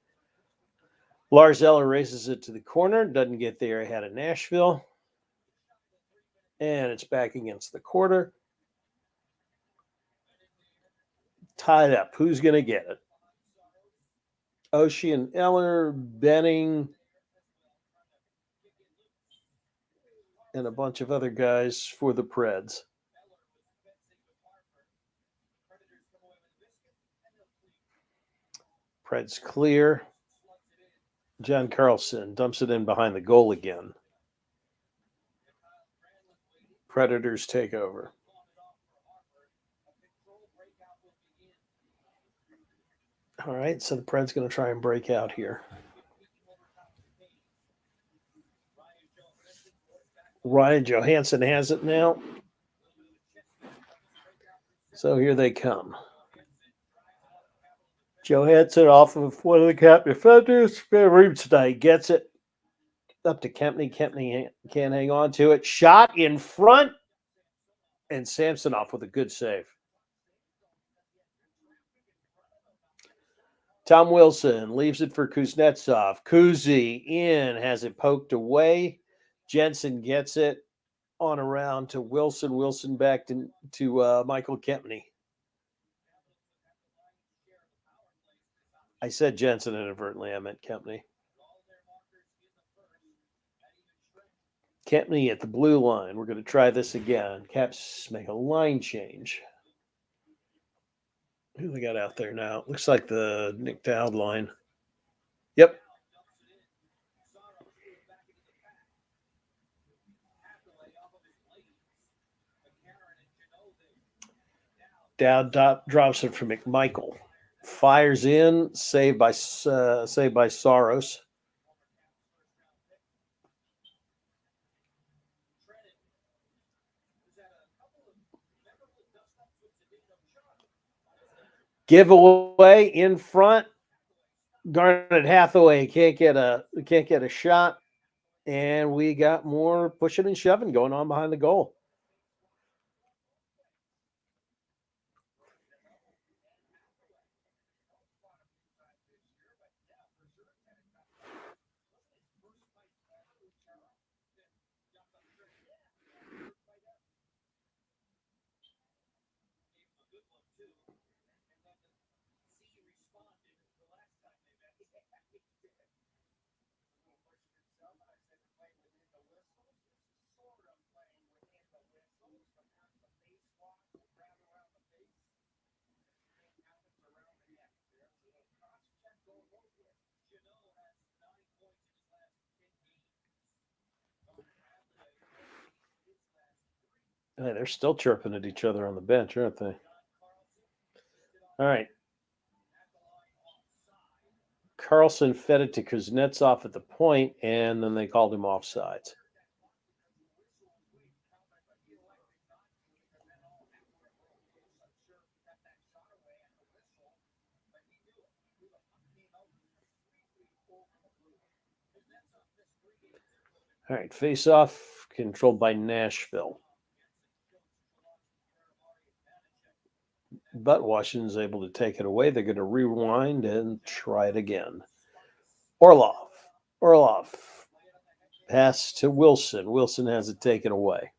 S2: Lars Eller races it to the corner, doesn't get there ahead of Nashville. And it's back against the quarter. Tied up. Who's going to get it? Oshie and Eller, Benning, and a bunch of other guys for the Preds. Preds clear. John Carlson dumps it in behind the goal again. Predators take over. All right, so the Preds going to try and break out here. Ryan Johansson has it now. So here they come. Johansson off of one of the Cap defenders. Reeves gets it up to Kempney. Kempney can't hang on to it. Shot in front. And Samsonov with a good save. Tom Wilson leaves it for Kuznetsov. Kuzi in, has it poked away. Jensen gets it on around to Wilson. Wilson back to Michael Kempney. I said Jensen inadvertently. I meant Kempney. Kempney at the blue line. We're going to try this again. Caps make a line change. Who do they got out there now? Looks like the Nick Dowd line. Yep. Dowd drops it for McMichael. Fires in, saved by Saros. Giveaway in front. Garnet Hathaway can't get a shot, and we got more pushing and shoving going on behind the goal. Hey, they're still chirping at each other on the bench, aren't they? All right. Carlson fed it to Kuznetsov at the point, and then they called him offsides. All right, face-off controlled by Nashville. But Washington's able to take it away. They're going to rewind and try it again. Orlov. Pass to Wilson. Wilson has it taken away.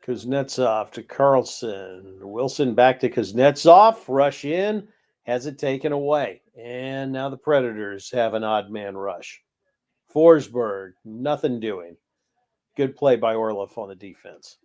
S2: Kuznetsov to Carlson. Wilson back to Kuznetsov. Rush in. Has it taken away. And now the Predators have an odd man rush. Forsberg, nothing doing. Good play by Orlov on the defense.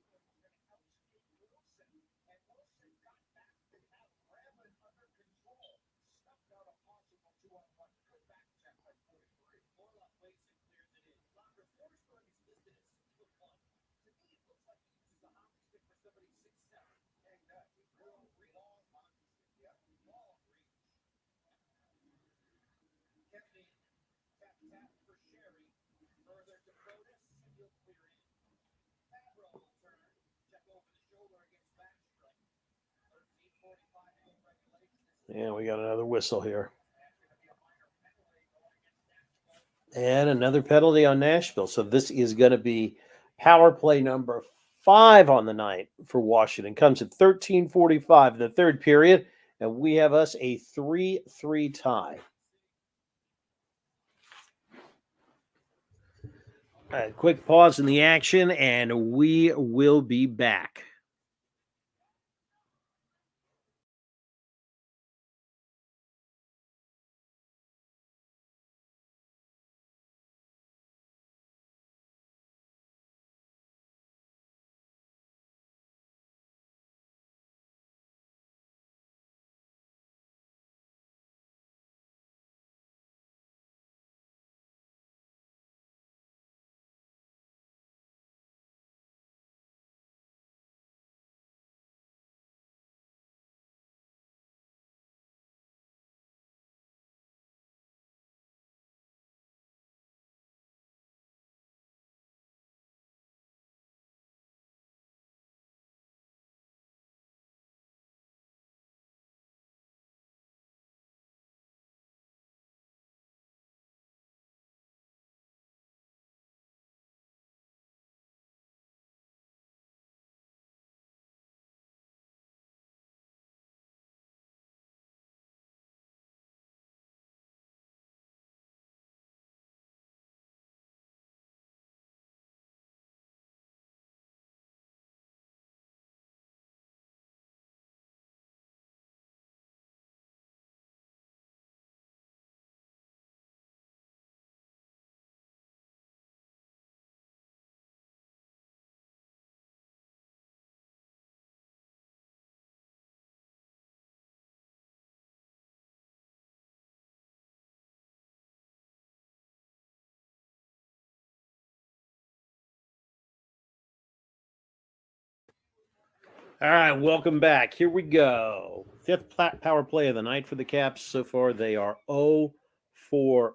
S2: Yeah, we got another whistle here. And another penalty on Nashville. So this is going to be power play number 5 on the night for Washington. Comes at 13:45 in the third period, and we have us a 3-3 tie. All right, quick pause in the action, and we will be back. All right, welcome back. Here we go. 5th power play of the night for the Caps. So far, they are 0-4-4.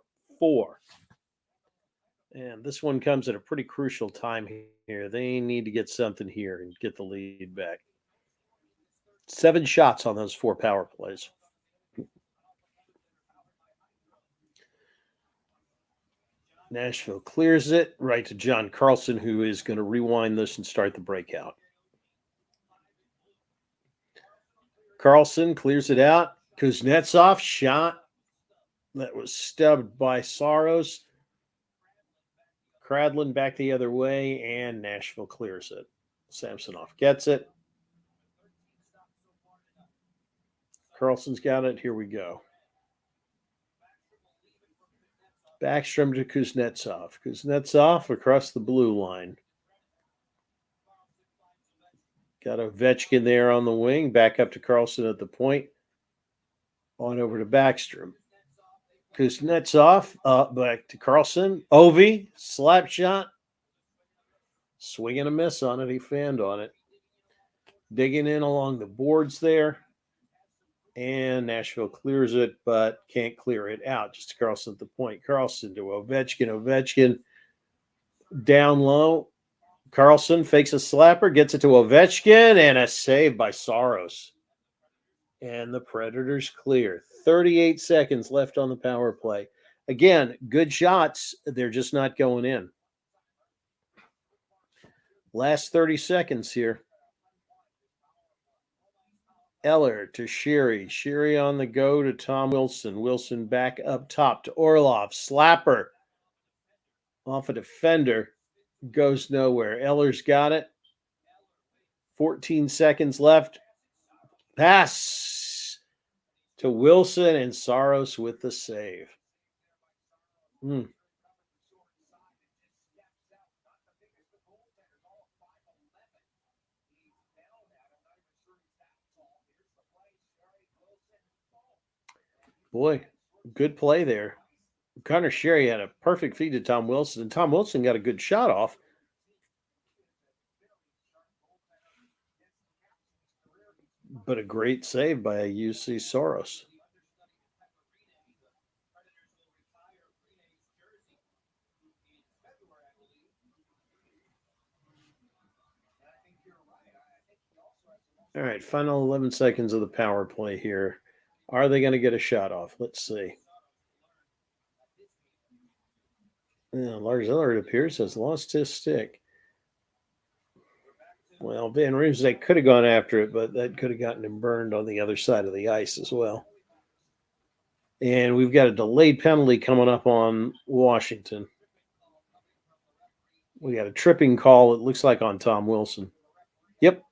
S2: And this one comes at a pretty crucial time here. They need to get something here and get the lead back. 7 shots on those 4 power plays. Nashville clears it right to John Carlson, who is going to rewind this and start the breakout. Carlson clears it out. Kuznetsov shot that was stubbed by Saros. Kradlin back the other way, and Nashville clears it. Samsonov gets it. Carlson's got it. Here we go. Backstrom to Kuznetsov. Kuznetsov across the blue line. Got Ovechkin there on the wing. Back up to Carlson at the point. On over to Backstrom. Kuznetsov back to Carlson. Ovi, slap shot. Swing and a miss on it. He fanned on it. Digging in along the boards there. And Nashville clears it, but can't clear it out. Just Carlson at the point. Carlson to Ovechkin. Ovechkin down low. Carlson fakes a slapper, gets it to Ovechkin, and a save by Saros. And the Predators clear. 38 seconds left on the power play. Again, good shots. They're just not going in. Last 30 seconds here. Eller to Sherry. Sherry on the go to Tom Wilson. Wilson back up top to Orlov. Slapper off a defender. Goes nowhere. Eller's got it. 14 seconds left. Pass to Wilson, and Saros with the save. Boy, good play there. Connor Sherry had a perfect feed to Tom Wilson, and Tom Wilson got a good shot off. But a great save by UC Soros. All right, final 11 seconds of the power play here. Are they going to get a shot off? Let's see. Yeah, Lars Eller, it appears, has lost his stick. Well, Van Riemsdyk could have gone after it, but that could have gotten him burned on the other side of the ice as well. And we've got a delayed penalty coming up on Washington. We got a tripping call, it looks like, on Tom Wilson. Yep.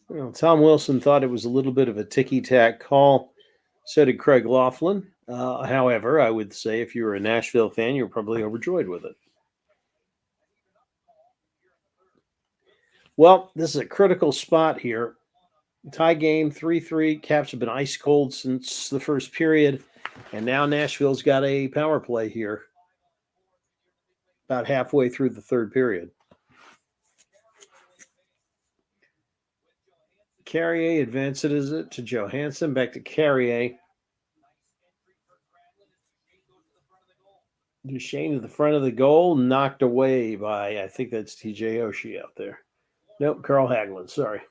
S2: Well, Tom Wilson thought it was a little bit of a ticky-tack call. So did Craig Laughlin. However, I would say if you were a Nashville fan, you were probably overjoyed with it. Well, this is a critical spot here. Tie game, 3-3. Caps have been ice cold since the first period. And now Nashville's got a power play here about halfway through the third period. Carrier advances it to Johansson, back to Carrier. Duchesne to the front of the goal, knocked away by, I think that's TJ Oshie out there. Nope, Carl Hagelin, sorry.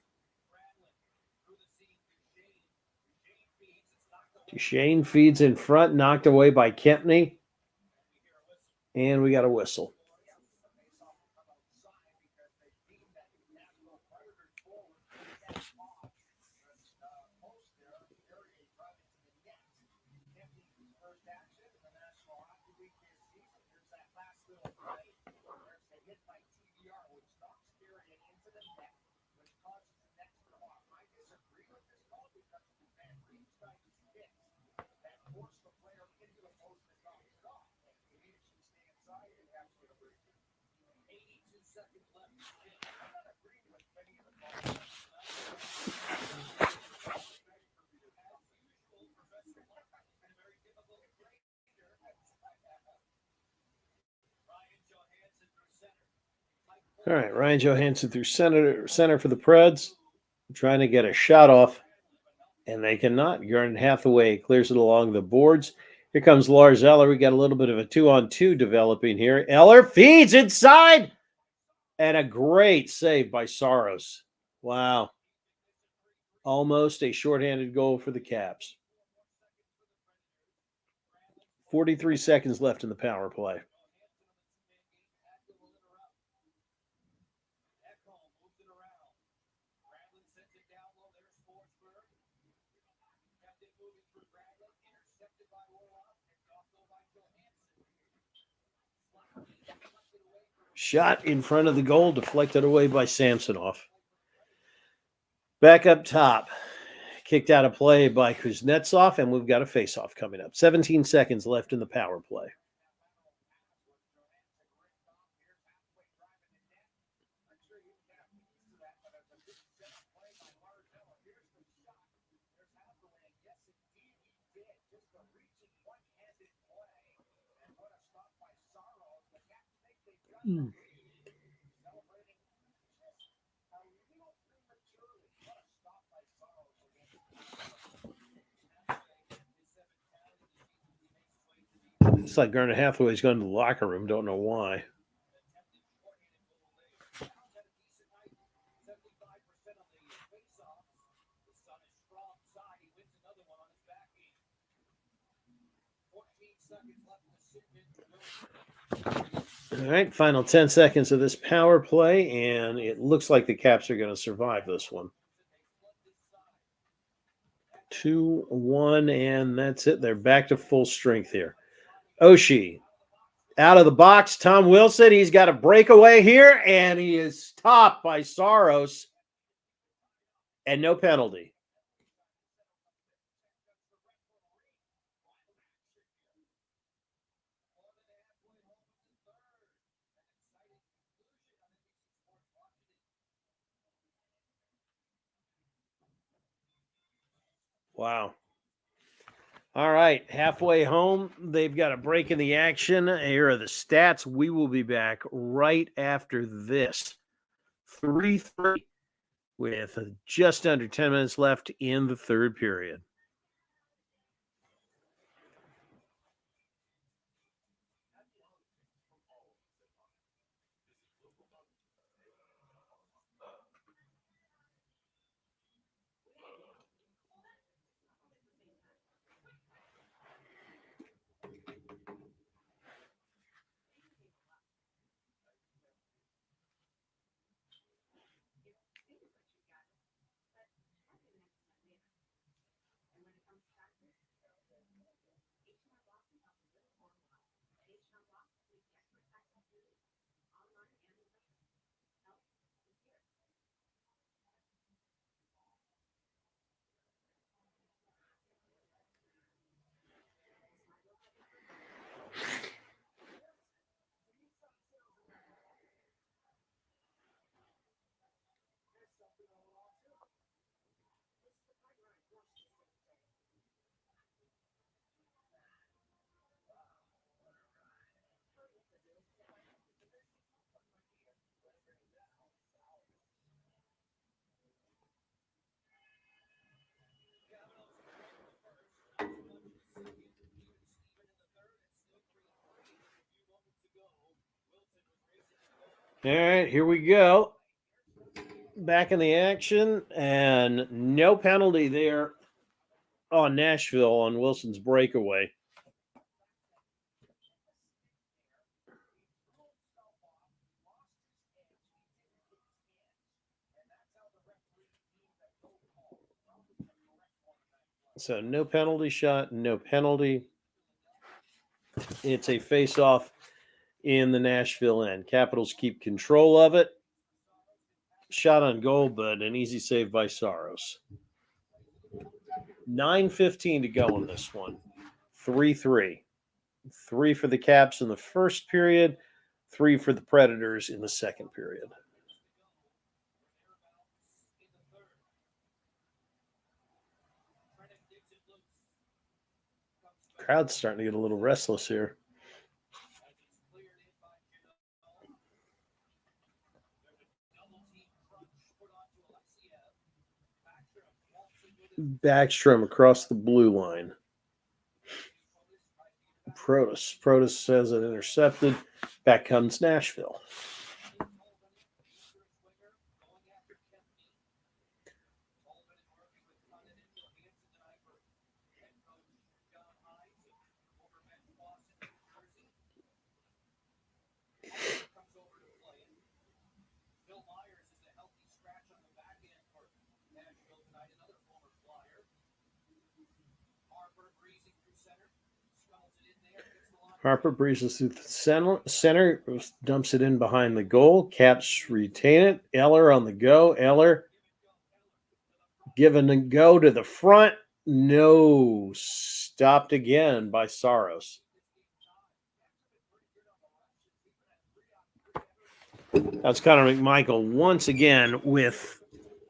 S2: Duchesne feeds in front, knocked away by Kempney. And we got a whistle. All right, Ryan Johansson through center for the Preds, trying to get a shot off, and they cannot. Garnet Hathaway clears it along the boards. Here comes Lars Eller. We got a little bit of a 2-on-2 developing here. Eller feeds inside, and a great save by Saros. Wow. Almost a shorthanded goal for the Caps. 43 seconds left in the power play. Shot in front of the goal, deflected away by Samsonov. Back up top. Kicked out of play by Kuznetsov, and we've got a face-off coming up. 17 seconds left in the power play. It's like Garnet Hathaway's going to the locker room. Don't know why. All right, final 10 seconds of this power play, and it looks like the Caps are going to survive this one. 2-1, and that's it. They're back to full strength here. Oshie Out of the box, Tom Wilson. He's got a breakaway here, and he is stopped by Saros. And no penalty. Wow. All right, halfway home. They've got a break in the action. Here are the stats. We will be back right after this. 3-3 with just under 10 minutes left in the third period. All right, here we go. Back in the action, and no penalty there on Nashville on Wilson's breakaway. So no penalty shot, no penalty. It's a face-off in the Nashville end. Capitals keep control of it. Shot on goal, but an easy save by Saros. 9:15 to go in this one. 3-3. 3 for the Caps in the first period, 3 for the Predators in the second period. Crowd's starting to get a little restless here. Backstrom across the blue line. Protus has it intercepted. Back comes Nashville. Harper breezes through the center, dumps it in behind the goal. Caps retain it. Eller on the go. Eller given a go to the front. No. Stopped again by Saros. That's Connor McMichael once again with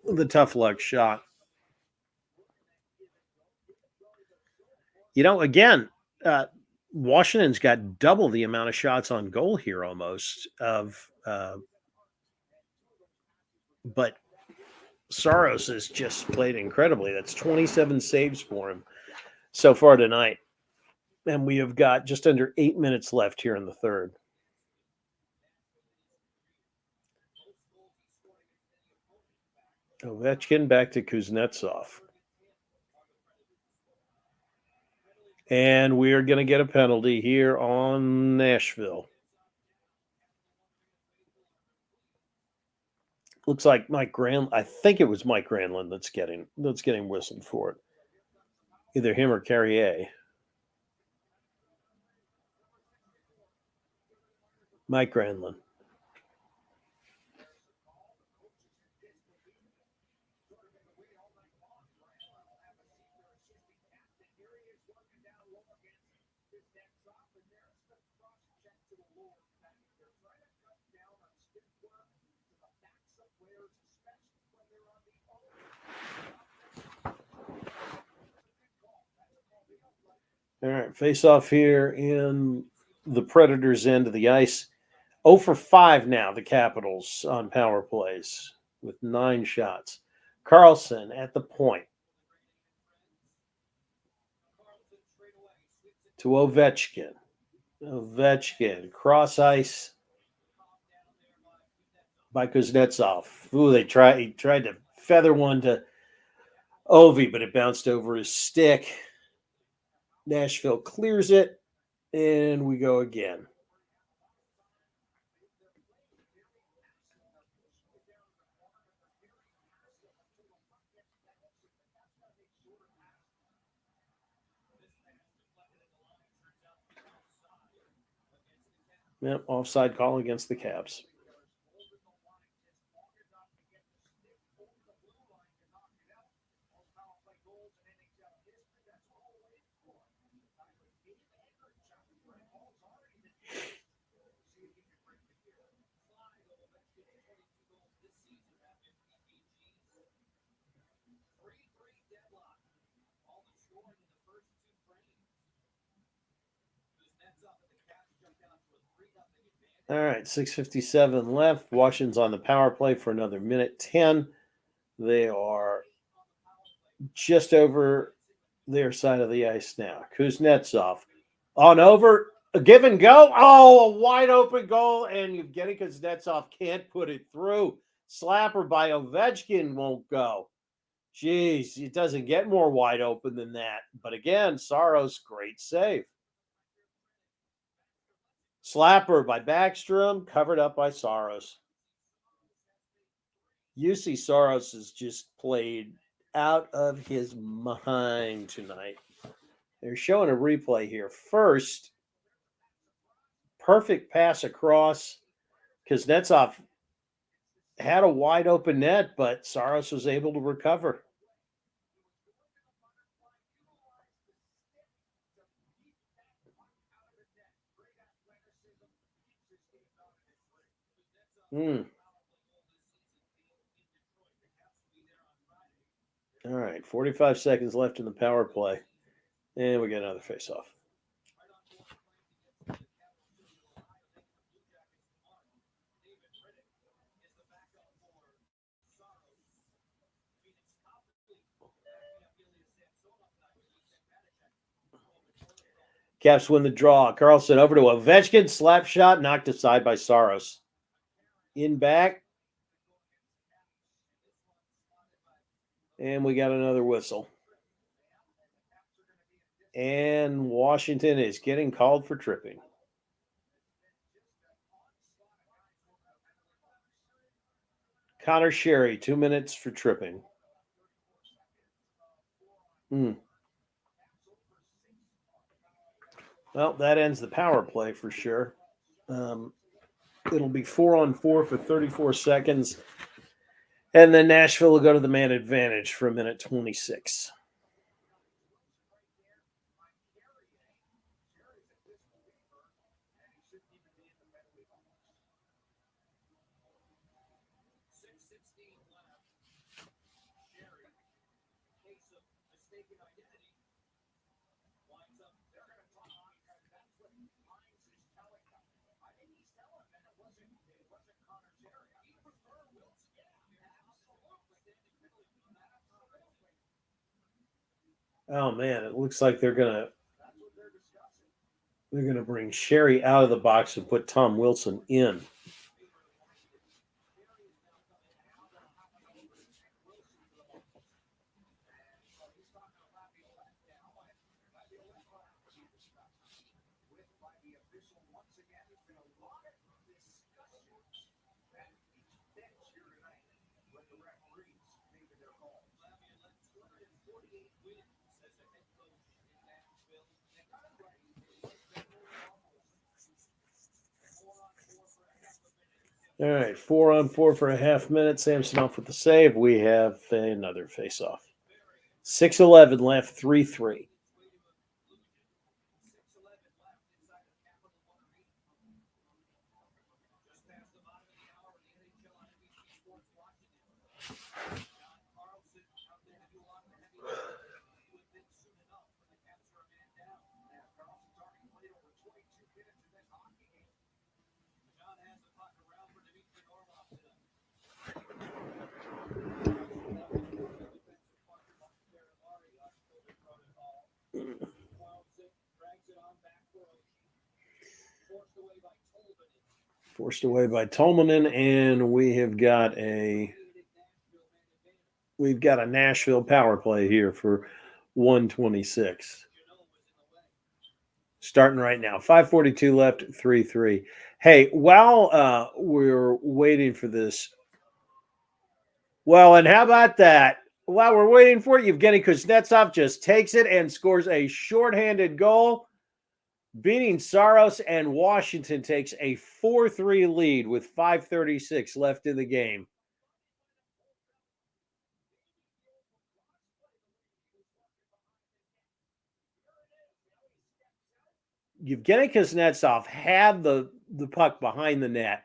S2: the tough luck shot. You know, again, Washington's got double the amount of shots on goal here almost but Saros has just played incredibly. That's 27 saves for him so far tonight. And we have got just under 8 minutes left here in the third. Ovechkin back to Kuznetsov. And we are going to get a penalty here on Nashville. Looks like Mike Granlund. I think it was Mike Granlund that's getting whistled for it. Either him or Carrier. Mike Granlund. All right, face off here in the Predators' end of the ice. 0 for 5 now, the Capitals on power plays with 9 shots. Carlson at the point to Ovechkin. Ovechkin, cross ice by Kuznetsov. Ooh, he tried to feather one to Ovi, but it bounced over his stick. Nashville clears it, and we go again. Yep, offside call against the Caps. All right, 6:57 left. Washington's on the power play for another minute 10. They are just over their side of the ice now. Kuznetsov on over, a give and go. Oh, a wide open goal, and Evgeny Kuznetsov can't put it through. Slapper by Ovechkin won't go. Jeez, it doesn't get more wide open than that. But again, Saros, great save. Slapper by Backstrom, covered up by Saros. UC Saros has just played out of his mind tonight. They're showing a replay here. First, perfect pass across. Kuznetsov had a wide open net, but Saros was able to recover. All right, 45 seconds left in the power play. And we get another face-off. Caps win the draw. Carlson over to Ovechkin. Slap shot knocked aside by Saros. In back. And we got another whistle. And Washington is getting called for tripping. Connor Sherry, 2 minutes for tripping. Well, that ends the power play for sure. It'll be 4-on-4 for 34 seconds. And then Nashville will go to the man advantage for a minute 26. Oh man, it looks like they're gonna bring Sherry out of the box and put Tom Wilson in. All right, 4-on-4 for a half minute. Samsonov with the save. We have another face-off. 6:11 left, 3-3. Forced away by Tolmanen, and we've got a Nashville power play here for 126. Starting right now. 5:42 left, 3-3. Hey, while we're waiting for this, well, and how about that? While we're waiting for it, Yevgeny Kuznetsov just takes it and scores a shorthanded goal, beating Saros, and Washington takes a 4-3 lead with 5:36 left in the game. Yevgeny Kuznetsov had the puck behind the net,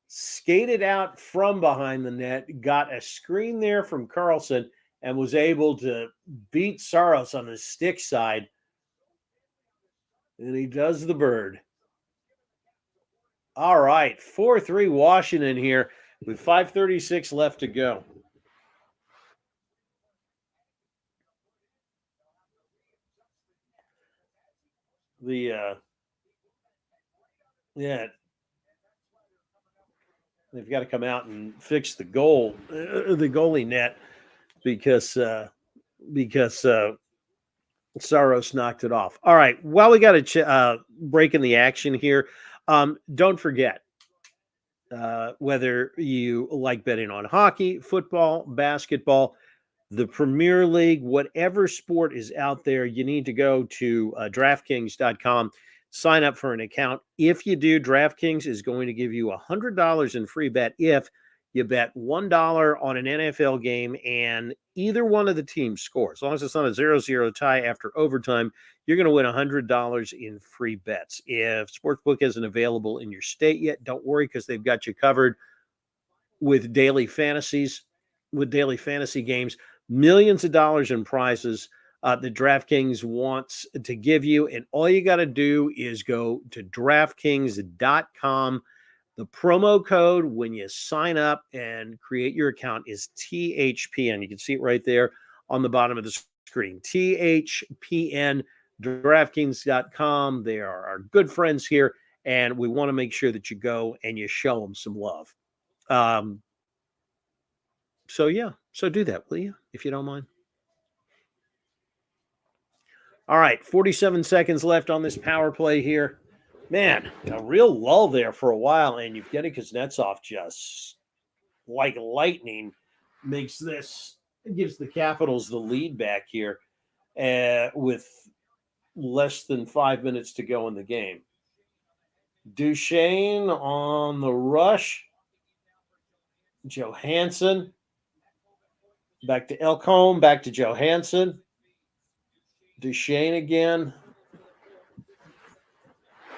S2: skated out from behind the net, got a screen there from Carlson, and was able to beat Saros on the stick side. And he does the bird. All right, 4-3 Washington here with 5:36 left to go. They've got to come out and fix the goalie net because Saros knocked it off. All right, well, we got a break in the action here. Don't forget, whether you like betting on hockey, football, basketball, the Premier League, whatever sport is out there, you need to go to DraftKings.com, sign up for an account. If you do, DraftKings is going to give you $100 in free bet if you bet $1 on an NFL game and either one of the teams scores. As long as it's not a 0-0 tie after overtime, you're going to win $100 in free bets. If Sportsbook isn't available in your state yet, don't worry, because they've got you covered with daily fantasy games, millions of dollars in prizes that DraftKings wants to give you. And all you got to do is go to DraftKings.com. The promo code when you sign up and create your account is THPN. You can see it right there on the bottom of the screen. THPN, DraftKings.com. They are our good friends here, and we want to make sure that you go and you show them some love. So do that, will you, if you don't mind? All right, 47 seconds left on this power play here. Man, a real lull there for a while, and Yevgeny Kuznetsov just, like lightning, gives the Capitals the lead back here with less than 5 minutes to go in the game. Duchesne on the rush. Johansson. Back to Elcombe, back to Johansson. Duchesne again.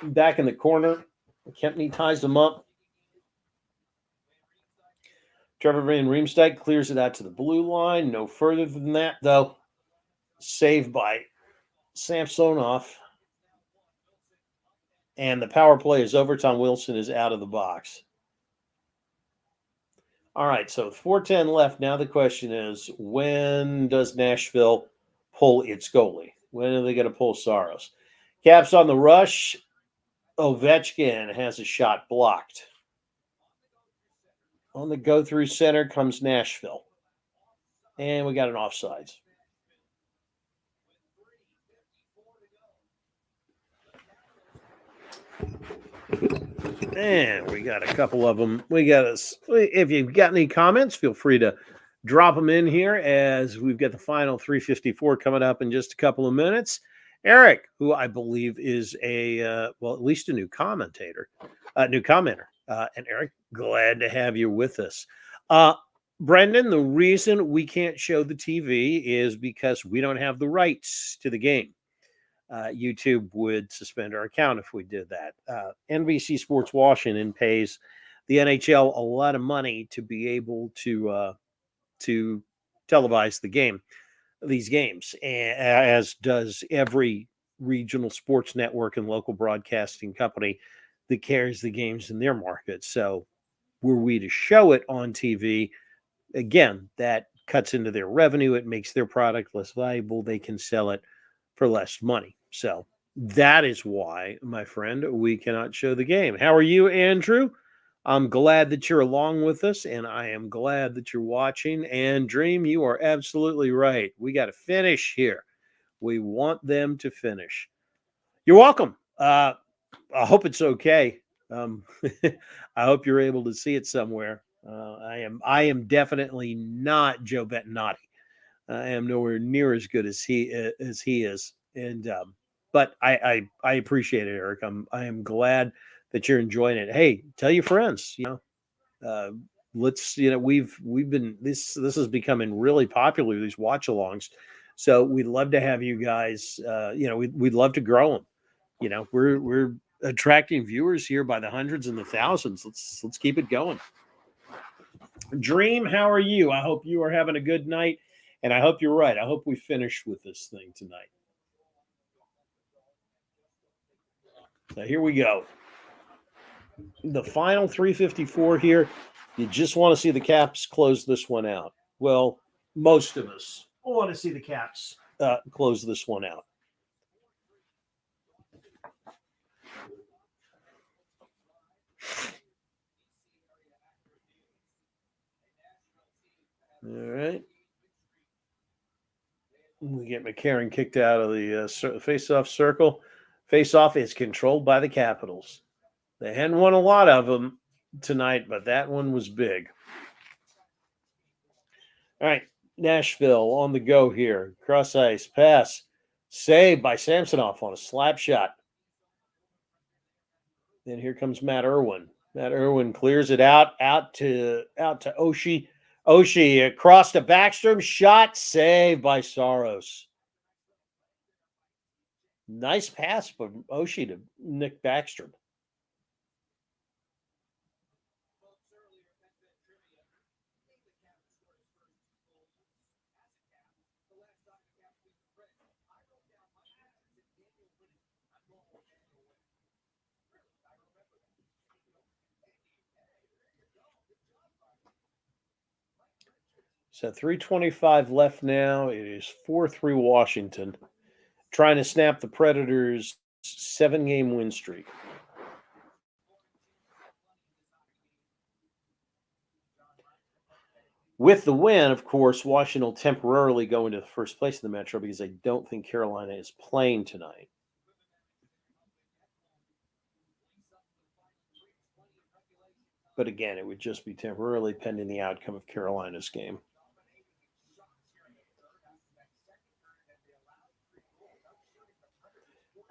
S2: Back in the corner. Kempney ties them up. Trevor Van Riemsdyk clears it out to the blue line. No further than that, though. Saved by Samsonov. And the power play is over. Tom Wilson is out of the box. All right, so 4:10 left. Now the question is, when does Nashville pull its goalie? When are they going to pull Saros? Caps on the rush. Ovechkin has a shot blocked. On the go-through center comes Nashville. And we got an offsides. And we got a couple of them. If you've got any comments, feel free to drop them in here as we've got the final 354 coming up in just a couple of minutes. Eric, who I believe is at least a new commenter. And Eric, glad to have you with us. Brendan, the reason we can't show the TV is because we don't have the rights to the game. YouTube would suspend our account if we did that. NBC Sports Washington pays the NHL a lot of money to be able to televise these games, as does every regional sports network and local broadcasting company that carries the games in their market. So were we to show it on TV, again, that cuts into their revenue. It makes their product less valuable. They can sell it for less money. So that is why, my friend, we cannot show the game. How are you, Andrew? I'm glad that you're along with us, and I am glad that you're watching. And Dream, you are absolutely right. We got to finish here. We want them to finish. You're welcome. I hope it's okay. I hope you're able to see it somewhere. I am definitely not Joe Bettinati. I am nowhere near as good as he is, and but I appreciate it, Eric. I am glad that you're enjoying it. Hey, tell your friends. Let's we've been this is becoming really popular, these watchalongs. So we'd love to have you guys. We'd love to grow them. We're attracting viewers here by the hundreds and the thousands. Let's keep it going. Dream, how are you? I hope you are having a good night, and I hope you're right. I hope we finish with this thing tonight. So here we go. The final 354 here. You just want to see the Caps close this one out. Well, most of us want to see the Caps close this one out. All right. We get McCarron kicked out of the face-off circle. Face-off is controlled by the Capitals. They hadn't won a lot of them tonight, but that one was big. All right, Nashville on the go here. Cross ice pass. Saved by Samsonov on a slap shot. Then here comes Matt Irwin. Matt Irwin clears it out to Oshie. Oshie across to Backstrom. Shot saved by Saros. Nice pass from Oshie to Nick Backstrom. So 3:25 left now. It is 4-3 Washington, trying to snap the Predators' 7-game win streak. With the win, of course, Washington will temporarily go into the first place in the Metro because I don't think Carolina is playing tonight. But again, it would just be temporarily pending the outcome of Carolina's game.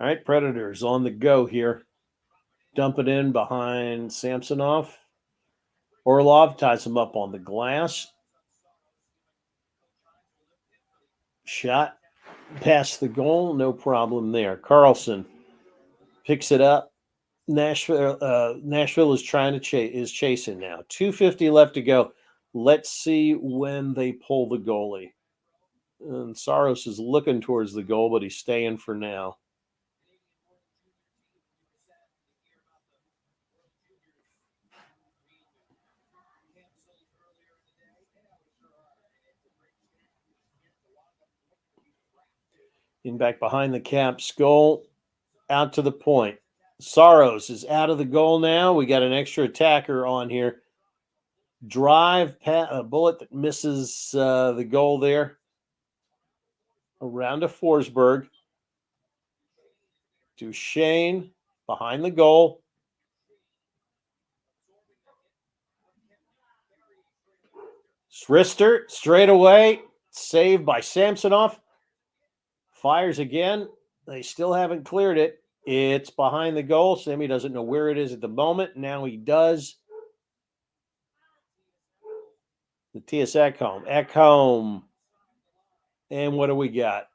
S2: All right, Predators on the go here. Dump it in behind Samsonov. Orlov ties him up on the glass. Shot past the goal, no problem there. Carlson picks it up. Nashville is trying to is chasing now. 2:50 left to go. Let's see when they pull the goalie. And Saros is looking towards the goal, but he's staying for now. In back behind the Caps goal, out to the point. Saros is out of the goal now. We got an extra attacker on here. Drive, a bullet that misses the goal there. Around to Forsberg. Duchesne behind the goal. Srister straight away. Saved by Samsonov. Fires again. They still haven't cleared it. It's behind the goal. Sammy doesn't know where it is at the moment. Now he does. The TS Ekholm. Ekholm. And what do we got?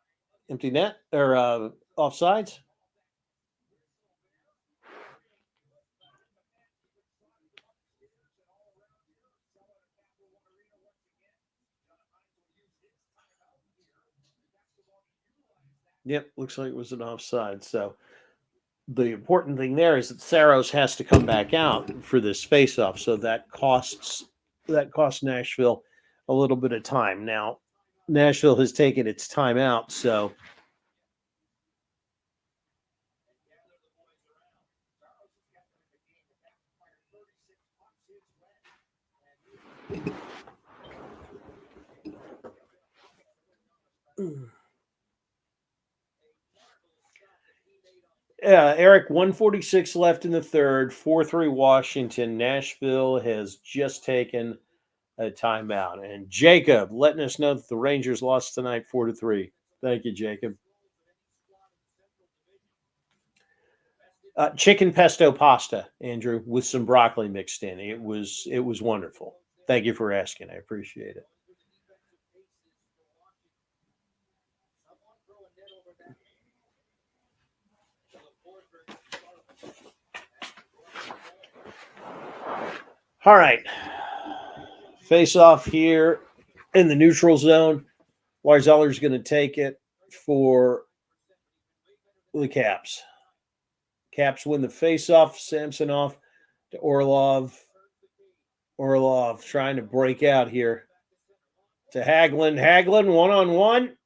S2: Empty net or offsides? Yep, looks like it was an offside. So the important thing there is that Saros has to come back out for this face-off. So that costs Nashville a little bit of time. Now, Nashville has taken its time out, so Eric, 146 left in the third, 4-3 Washington. Nashville has just taken a timeout. And Jacob letting us know that the Rangers lost tonight 4-3. Thank you, Jacob. Chicken pesto pasta, Andrew, with some broccoli mixed in. It was wonderful. Thank you for asking. I appreciate it. All right. Face off here in the neutral zone. Lars Eller's going to take it for the Caps. Caps win the face-off. Samsonov to Orlov. Orlov trying to break out here to Hagelin. Hagelin one-on-one.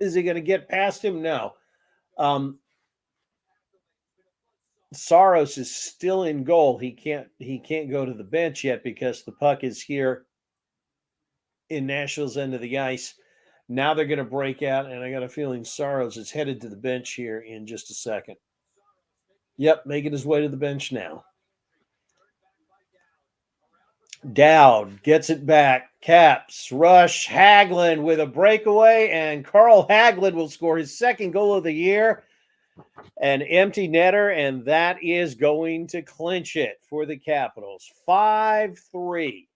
S2: Is he going to get past him? No. Saros is still in goal. He can't go to the bench yet because the puck is here in Nashville's end of the ice. Now they're going to break out, and I got a feeling Saros is headed to the bench here in just a second. Yep, making his way to the bench now. Dowd gets it back. Caps, rush, Hagelin with a breakaway, and Carl Hagelin will score his second goal of the year. An empty netter, and that is going to clinch it for the Capitals. 5-3.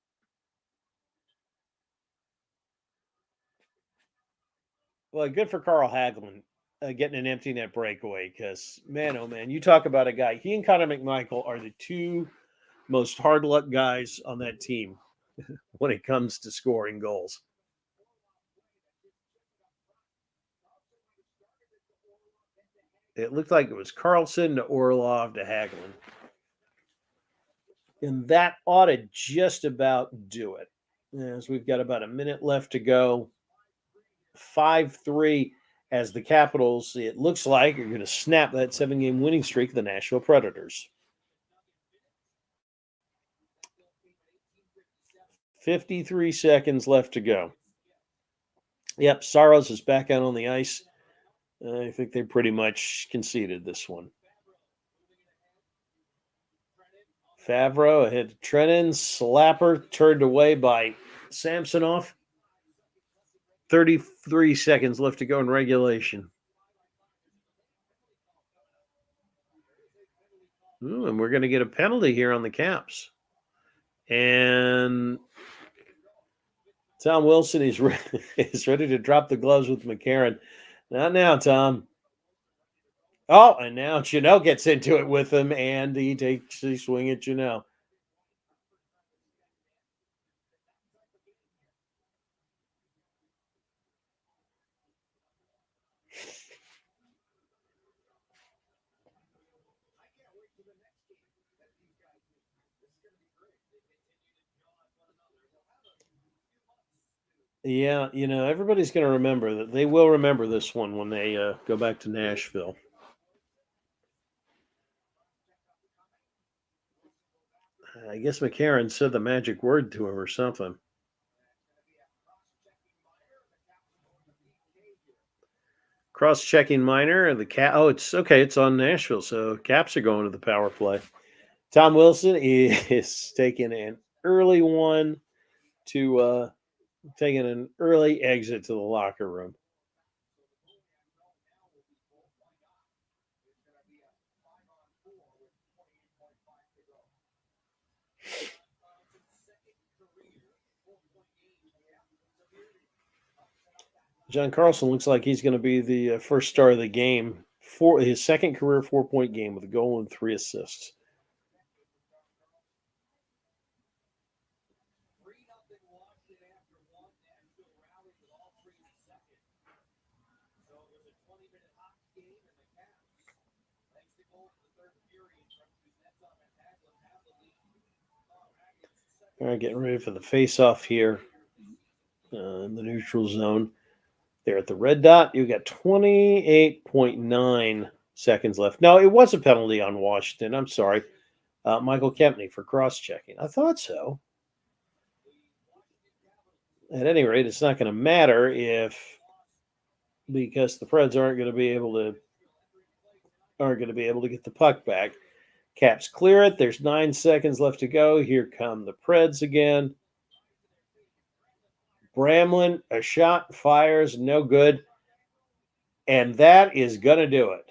S2: Well, good for Carl Hagelin getting an empty net breakaway because, man, oh, man, you talk about a guy. He and Connor McMichael are the two most hard luck guys on that team when it comes to scoring goals. It looked like it was Carlson to Orlov to Hagelin. And that ought to just about do it. As we've got about a minute left to go. 5-3 as the Capitals, it looks like, are going to snap that 7-game winning streak of the Nashville Predators. 53 seconds left to go. Yep, Saros is back out on the ice. I think they pretty much conceded this one. Favreau ahead to Trennan. Slapper turned away by Samsonov. 33 seconds left to go in regulation. Ooh, and we're going to get a penalty here on the Caps. And Tom Wilson is ready to drop the gloves with McCarron. Not now, Tom. Oh, and now Janelle gets into it with him, and he takes a swing at Janelle. Yeah, everybody's going to remember that. They will remember this one when they go back to Nashville. I guess McCarron said the magic word to him or something. Cross-checking Minor. The Cap. Oh, it's okay. It's on Nashville, so Caps are going to the power play. Tom Wilson is taking an early one to taking an early exit to the locker room. John Carlson looks like he's going to be the first star of the game for his second career 4-point game with a goal and 3 assists. All right, getting ready for the face-off here in the neutral zone. There at the red dot, you got 28.9 seconds left. No, it was a penalty on Washington. I'm sorry. Michael Kempney for cross-checking. I thought so. At any rate, it's not going to matter because the Preds aren't going to be able to get the puck back. Caps clear it. There's 9 seconds left to go. Here come the Preds again. Bramlin, a shot, fires, no good. And that is going to do it.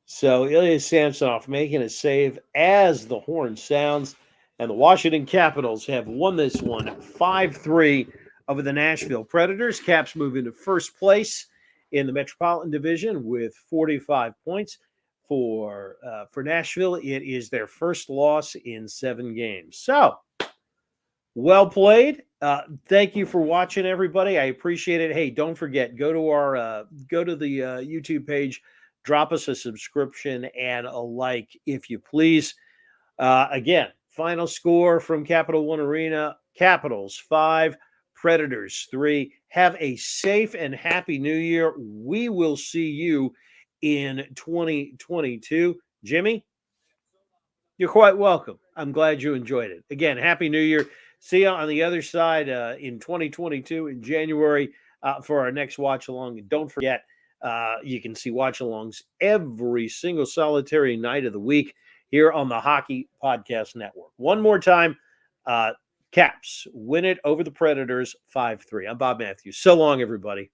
S2: So Ilya Samsonov making a save as the horn sounds. And the Washington Capitals have won this one 5-3 over the Nashville Predators. Caps move into first place in the Metropolitan Division with 45 points. For Nashville, it is their first loss in 7 games. So, well played. Thank you for watching, everybody. I appreciate it. Hey, don't forget, go to the YouTube page, drop us a subscription and a like if you please. Again, final score from Capital One Arena: Capitals 5, Predators 3. Have a safe and happy New Year. We will see you in 2022. Jimmy, you're quite welcome. I'm glad you enjoyed it. Again, happy New Year. See you on the other side in 2022 in January for our next watch along. And don't forget, you can see watch alongs every single solitary night of the week here on the Hockey Podcast Network. One more time, Caps win it over the Predators 5-3. I'm Bob Matthews. So long, everybody.